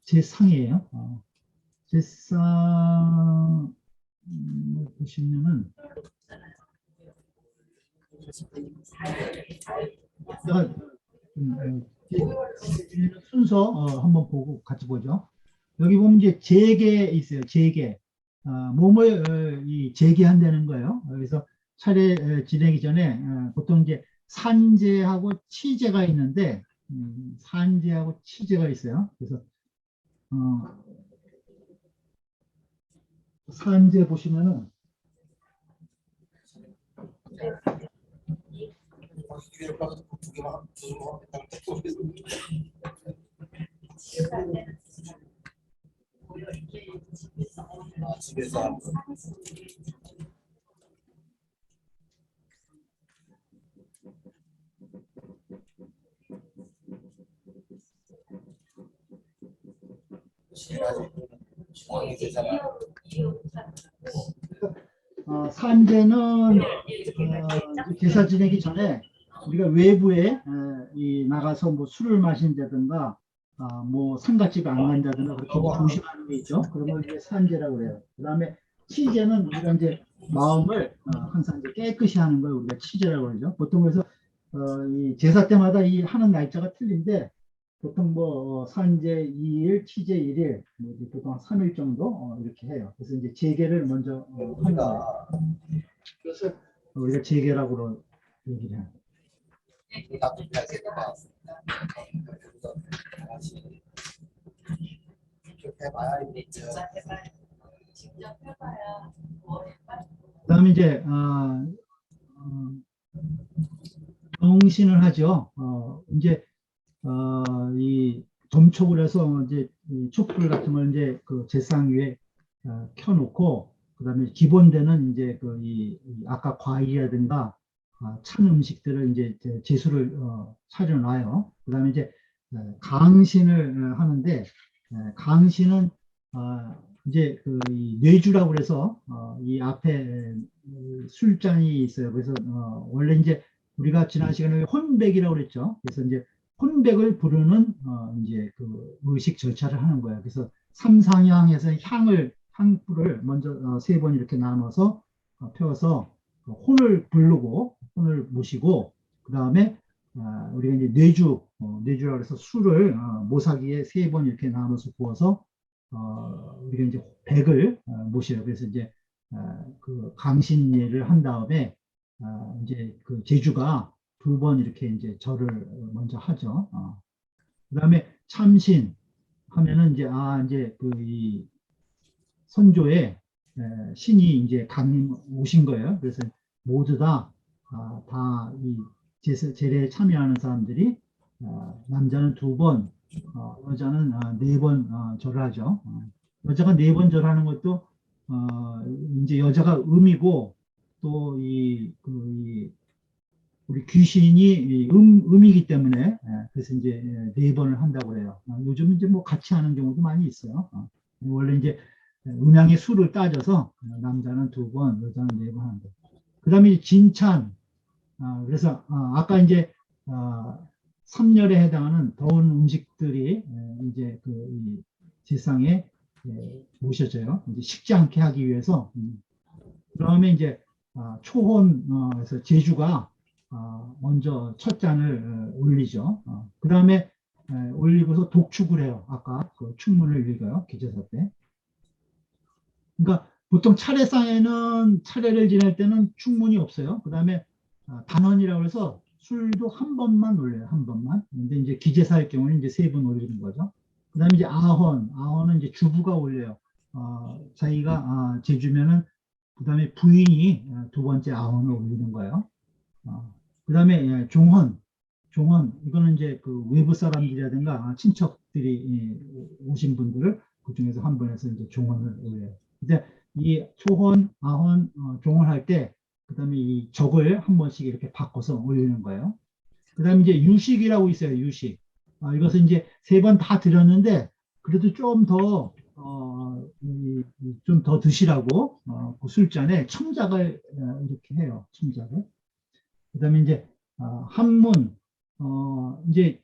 제상이에요. 제상 보시면은 제가 순서 한번 보고 같이 보죠. 여기 보면 이제 재개 있어요. 재개. 몸을 이 재개한다는 거예요. 그래서 차례 지내기 전에 보통 이제 산재하고 치재가 있는데 산재하고 치재가 있어요. 그래서 산재 보시면은
기회를 받아서 두 개만 두개만 집에서 하는 거. 왕이 되잖아.
산재는 제사 지내기 전에 우리가 외부에 나가서 뭐 술을 마신다든가 뭐 상가집 안 간다든가 그렇게 조심하는 게 있죠. 그런 걸 이제 산재라고 그래요. 그 다음에 치재는 우리가 이제 마음을 항상 이제 깨끗이 하는 걸 우리가 치재라고 그러죠. 보통 그래서 이 제사 때마다 이 하는 날짜가 틀린데 보통 뭐 산재 2일, 치재 1일, 뭐 보통 한 3일 정도 이렇게 해요. 그래서 이제 재개를 먼저 하는 거예요. 그래서 우리가 재개라고 얘기를 해요.
직접 해봐야
그다음에 이제 정신을 하죠. 이제 이 점촉을 해서 이제 이 촛불 같은 걸 이제 그 제상 위에 켜놓고 그다음에 기본되는 이제 이 아까 과일이라든가 찬 음식들을 이제 제수를 차려놔요. 그다음에 이제 강신을 하는데 강신은 이제 이 뇌주라고 그래서 이 앞에 술잔이 있어요. 그래서 원래 이제 우리가 지난 시간에 혼백이라고 그랬죠. 그래서 이제 혼백을 부르는 이제 그 의식 절차를 하는 거예요. 그래서 삼상향에서 향불을 먼저 3번 이렇게 나눠서 펴서 혼을 부르고 혼을 모시고 그 다음에 우리가 이제 뇌주라고 해서 술을 모사기에 3번 이렇게 나눠서 부어서 우리가 이제 백을 모셔요. 그래서 이제 그 강신례를 한 다음에 이제 그 제주가 2번 이렇게 이제 절을 먼저 하죠. 그다음에 참신 하면은 이제 이제 그 이 선조의 신이 이제 강림 오신 거예요. 그래서 모두 다 이 제례에 참여하는 사람들이 남자는 2번, 여자는 4번 절을 하죠. 여자가 4번 절하는 것도 이제 여자가 음이고 또 우리 귀신이 음이기 때문에 그래서 이제 4번을 한다고 해요. 요즘 이제 뭐 같이 하는 경우도 많이 있어요. 원래 이제 음양의 수를 따져서 남자는 2번, 여자는 4번 하는 거. 그 다음에 진찬. 그래서 아까 이제 3열에 해당하는 더운 음식들이 이제 이 제상에 모셔져요. 이제 식지 않게 하기 위해서. 그 다음에 이제 초혼에서 제주가 먼저 첫 잔을 올리죠. 그 다음에 올리고서 독축을 해요. 아까 그 축문을 읽어요. 기제사 때. 그러니까 보통 차례상에는 차례를 지낼 때는 축문이 없어요. 그 다음에 단원이라고 해서 술도 한 번만 올려요. 한 번만. 근데 이제 기제사일 경우는 이제 3번 올리는 거죠. 그 다음에 이제 아헌은 이제 주부가 올려요. 자기가 제주면은 그 다음에 부인이 2번째 아헌을 올리는 거예요. 그 다음에 종헌 이거는 이제 그 외부 사람들이라든가 친척들이 오신 분들을 그 중에서 한 번에서 이제 종헌을 올려요. 근데 이 초헌, 아헌, 종헌할 때 그 다음에 이 적을 한 번씩 이렇게 바꿔서 올리는 거예요. 그 다음에 이제 유식이라고 있어요. 유식. 이것은 이제 3번 다 드렸는데 그래도 좀 더 좀 더 드시라고 그 술잔에 첨작을 이렇게 해요. 첨작을. 그 다음에 이제 한문 이제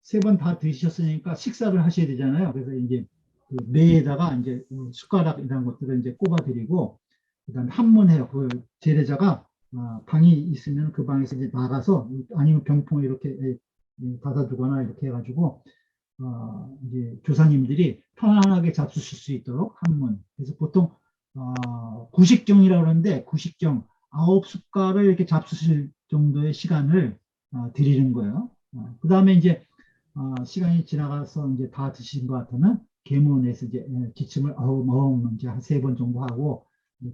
3번 다 드셨으니까 식사를 하셔야 되잖아요. 그래서 이제 그 뇌에다가 이제 숟가락 이런 것들을 이제 꼽아드리고 그다음에 한문해요. 그 제례자가 방이 있으면 그 방에서 이제 나가서 아니면 병풍을 이렇게 닫아두거나 이렇게 해가지고 이제 조상님들이 편안하게 잡수실 수 있도록 한문. 그래서 보통 구식경이라고 그러는데 구식경 9숟갈을 이렇게 잡수실 정도의 시간을 드리는 거예요. 그 다음에 이제 시간이 지나가서 이제 다 드신 것 같으면 계문에서 이제 기침을 어음 이제 한 3번 정도 하고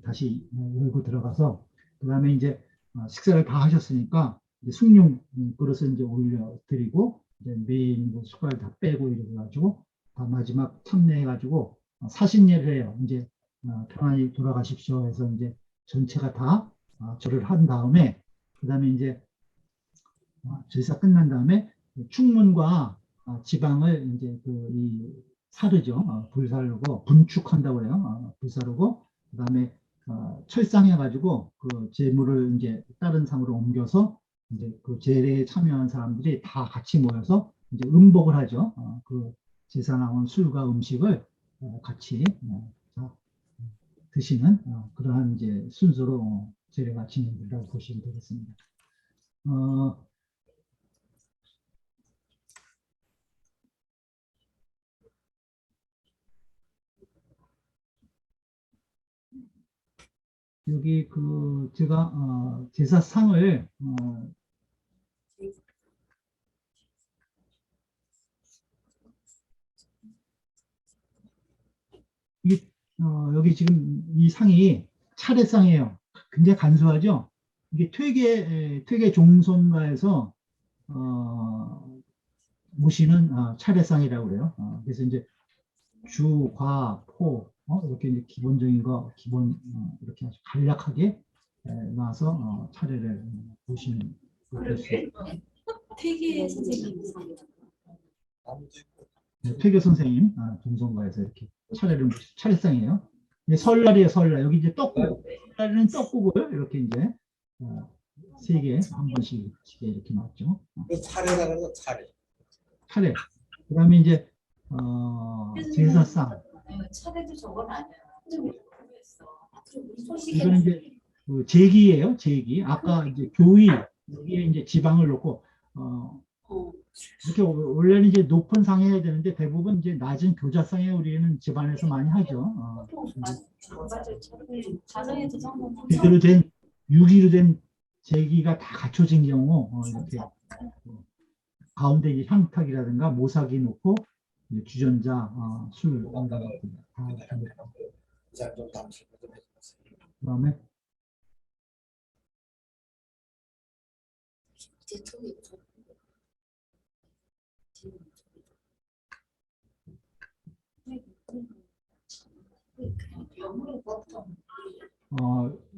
다시 열고 들어가서 그 다음에 이제 식사를 다 하셨으니까 이제 숭늉 그릇을 이제 올려드리고 이제 메인 뭐 숟갈 다 빼고 이래 가지고 다 마지막 참내해가지고 사신례를 해요. 이제 편안히 돌아가십시오 해서 이제 전체가 다 절을 한 다음에 그 다음에 이제 제사 끝난 다음에 충문과 지방을 이제 이 사르죠. 불사르고 분축한다고 해요. 불사르고 그다음에 철상해가지고 그 재물을 이제 다른 상으로 옮겨서 이제 그 제례에 참여한 사람들이 다 같이 모여서 이제 음복을 하죠. 그 제사 나온 술과 음식을 같이 드시는 그러한 이제 순서로 제례가 진행된다고 보시면 되겠습니다. 여기 그 제가 제사상을 이게 여기 지금 이 상이 차례상이에요. 굉장히 간소하죠. 이게 퇴계 종손가에서 모시는 차례상이라고 그래요. 그래서 이제 주, 과, 포 이렇게 이제 기본적인 거 기본 이렇게 아주 간략하게 나와서 차례를 보시는
그렇게 태계 선생님
퇴계 선생님 동성가에서 이렇게 차례를 차례상이에요. 이제 설날이에요, 설날. 여기 이제 떡국, 설날에는 떡국을 이렇게 이제 3개 한 번씩 이렇게 놨죠.
그 차례라는 거 차례.
차례. 그다음에 이제 제사상.
차례도 저건 아니야.
이거는 이제 그 제기예요, 제기. 아까 이제 교위 여기에 이제 지방을 놓고 이렇게 원래는 이제 높은 상에 해야 되는데 대부분 이제 낮은 교자상에 우리는 집안에서 많이 하죠. 제대로 된 유기로 된 제기가 다 갖춰진 경우 이렇게 가운데 이제 향탁이라든가 모사기 놓고 이제 주전자, 술 이런 것들 다 그다음에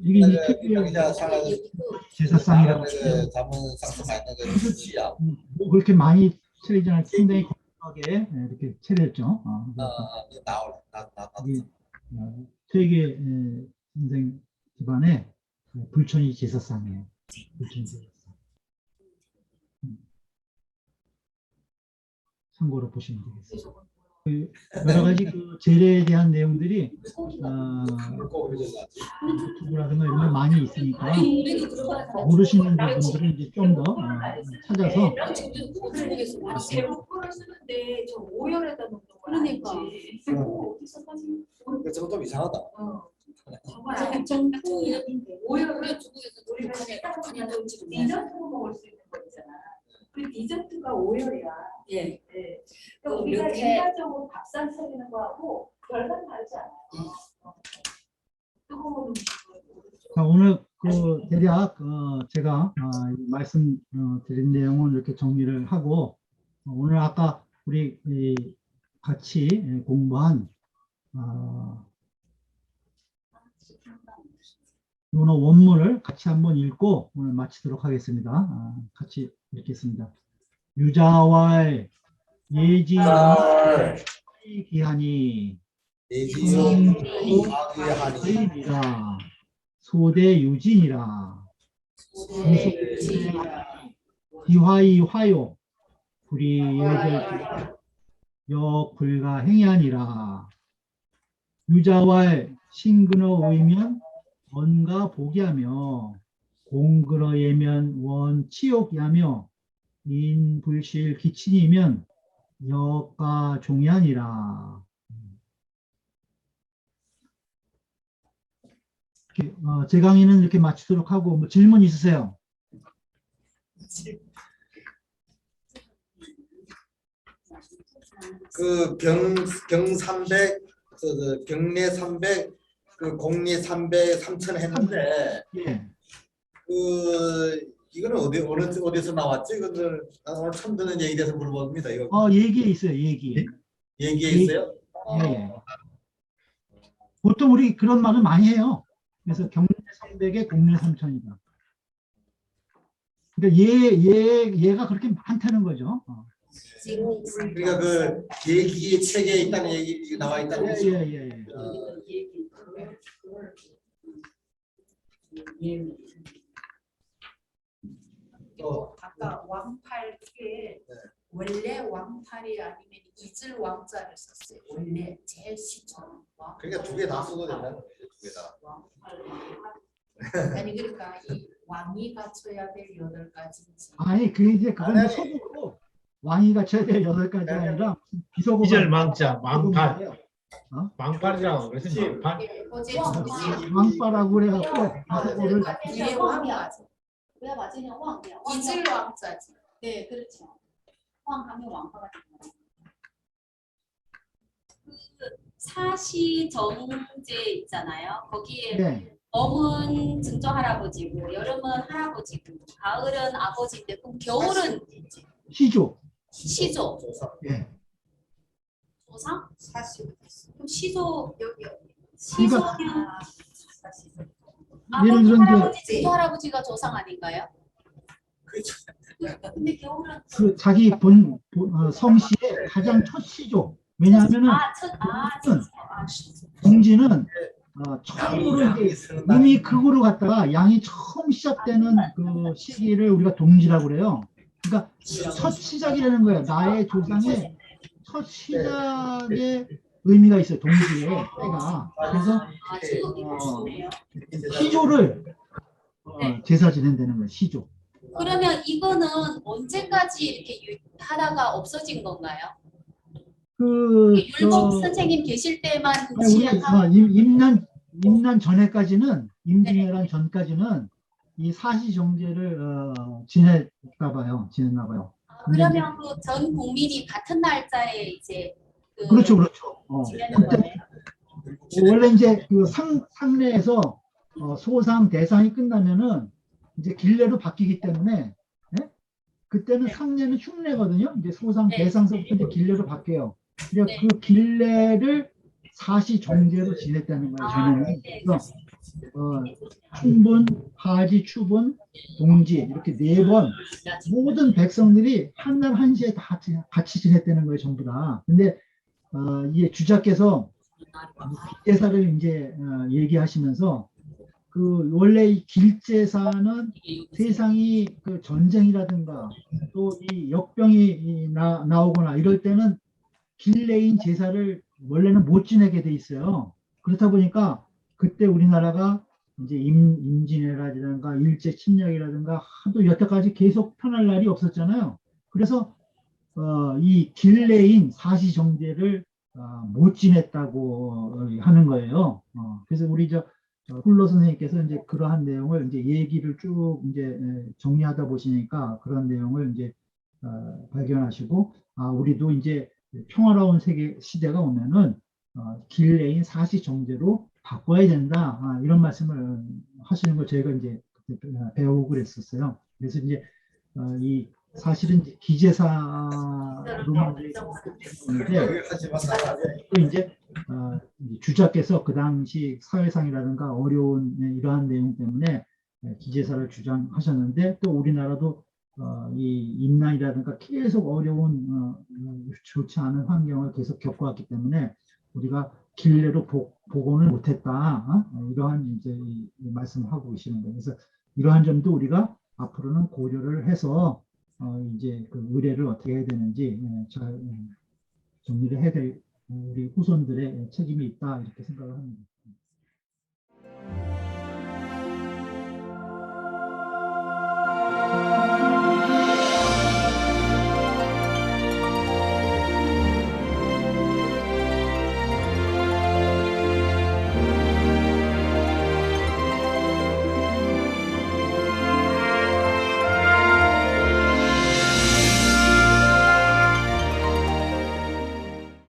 이게 이제 특별 제사상이라고
담은 상품 맞는 거 수치야.
뭐 그렇게 많이 차리지 않고 상당히 건강하게 이렇게 차렸죠.
나올 나.
퇴계 선생 집안에 불천이 제사상이에요. 불천이 제사상. 참고로 보시면 되겠습니다. 여러 가지 그 제례에 대한 내용들이 유튜브라든가 이런 데 많이 있으니까 모르시는 부분들은 이제 좀 더 찾아서
제목 쓰는데 저 오열에다 놓는 거 그러니까
저거 좀 이상하다.
정말 오열을 우리가 디저트로 먹을 수 있는 거 있잖아. 그 디저트가 오열이야. 예. 그러니까 우리가 일반적으로 밥상 차리는 거하고 별반 다르지 않아요. 뜨거운 음식을.
자, 오늘 그 대략 제가 말씀 드린 내용을 이렇게 정리를 하고 오늘 아까 우리 같이 공부한 논어 원문을 같이 한번 읽고 오늘 마치도록 하겠습니다. 같이 읽겠습니다. 유자왈 예지 기하니 성기하니라 소대 유진이라 기화이 화요 불이 예절 역불가 행이하니라 유자왈 신근어 의면 언가 보기하며 공그러 예면 원 치욕 야며 인 불실 기친이면 여가 종이하니라. 이렇게, 제 강의는 이렇게 마치도록 하고 뭐 질문 있으세요?
그 병 300, 병내 300, 그 공리 300, 3천 했는데
예.
그 이거는 어디서 나왔지? 이거는 나 오늘 처음 듣는 얘기 돼서 물어봅니다. 이거
얘기에 있어요. 얘기.
얘기해 있어요?
예. 보통 우리 그런 말을 많이 해요. 그래서 경내 300에 공내 3천이다. 그러니까 얘가 그렇게 많다는 거죠.
그러니까 그 얘기 책에 있다는 얘기 나와 있다는 거죠.
예.
또
아까 왕팔 그게 원래 왕팔이 아니면 이슬 왕자를 썼어요. 원래 제일 시초는 왕.
그러니까 두 개 다 써도 된다는 거죠. 두 개 다.
아니 그러니까 이 왕이 갖춰야 될 8가지인지.
아니 그건
아니.
속어고 왕이 갖춰야 될 8가지가 아니라 비속어가
이절 망자, 망팔,
거예요.
망팔이라고 그래서 망팔.
예, 어제
왕빠라고 그래갖고 비속어를
뒤에 왕가지.
不要把这些忘掉。
이슬 왕자지.
네, 그렇죠. 忘하면 왕파가 되는 거예요. 사시정제 있잖아요. 거기에
네.
봄은 증조 할아버지고 여름은 할아버지고 가을은 아버지인데 그럼 겨울은
시조.
시조,
예.
조상?
사실
그럼 시조
여기
시조면
예를 들어 이제
할아버지, 증조 할아버지가 조상 아닌가요?
그렇죠.
근데 겨울은
그 자기 성씨의 가장 첫 시조. 왜냐하면은 공지는 처음으로 이제 음이 극으로 갔다가 양이 처음 시작되는 그 시기를 우리가 동지라고 그래요. 그러니까 첫 시작이라는 거예요. 나의 조상의 첫 시작의 의미가 있어요. 동지에 때가. 그래서 시조를 제사 지낸다는 거예요. 시조.
그러면 이거는 언제까지 이렇게 하다가 없어진 건가요? 율법 선생님 계실 때만
우리
시작하고
임난 전에까지는 임진왜란 전까지는 이 사시정제를 지냈나 봐요.
그러면 그 전 국민이 같은 날짜에 이제
그렇죠.
지내는
그때
거예요?
원래 이제 그 상례에서 소상 대상이 끝나면은 이제 길례로 바뀌기 때문에 그때는 상례는 흉례거든요. 이제 소상 대상서부터 이제 길례로 바뀌어요. 근데 그 길례를 사시정제로 지냈다는 거예요. 저는 그래서 춘분, 하지, 추분, 동지 이렇게 4번 모든 백성들이 한날 한시에 다 같이 지냈다는 거예요. 전부 다. 근데 이게 주자께서 길제사를 이제 얘기하시면서 그 원래 이 길제사는 세상이 그 전쟁이라든가 또 이 역병이 나오거나 이럴 때는 길레인 제사를 원래는 못 지내게 돼 있어요. 그렇다 보니까 그때 우리나라가 이제 임진왜란이라든가 일제 침략이라든가 하도 여태까지 계속 편할 날이 없었잖아요. 그래서 이 길레인 사시정제를 못 지냈다고 하는 거예요. 그래서 우리 훌러 선생님께서 이제 그러한 내용을 이제 얘기를 쭉 이제 정리하다 보시니까 그런 내용을 이제 발견하시고 우리도 이제 평화로운 세계 시대가 오면은 길레인 사시정제로 바꿔야 된다 이런 말씀을 하시는 걸 저희가 이제 배우고 그랬었어요. 그래서 이제 이 사실은 이제 기제사로만 되는데 또 이제 주자께서 그 당시 사회상이라든가 어려운 이러한 내용 때문에 기제사를 주장하셨는데 또 우리나라도 이 임난이라든가 계속 어려운 좋지 않은 환경을 계속 겪어왔기 때문에 우리가 길례로 복원을 못했다 이러한 이제 말씀을 하고 계시는 거예요. 그래서 이러한 점도 우리가 앞으로는 고려를 해서 이제 그 의례를 어떻게 해야 되는지 잘 정리를 해야 될 우리 후손들의 책임이 있다 이렇게 생각을 합니다.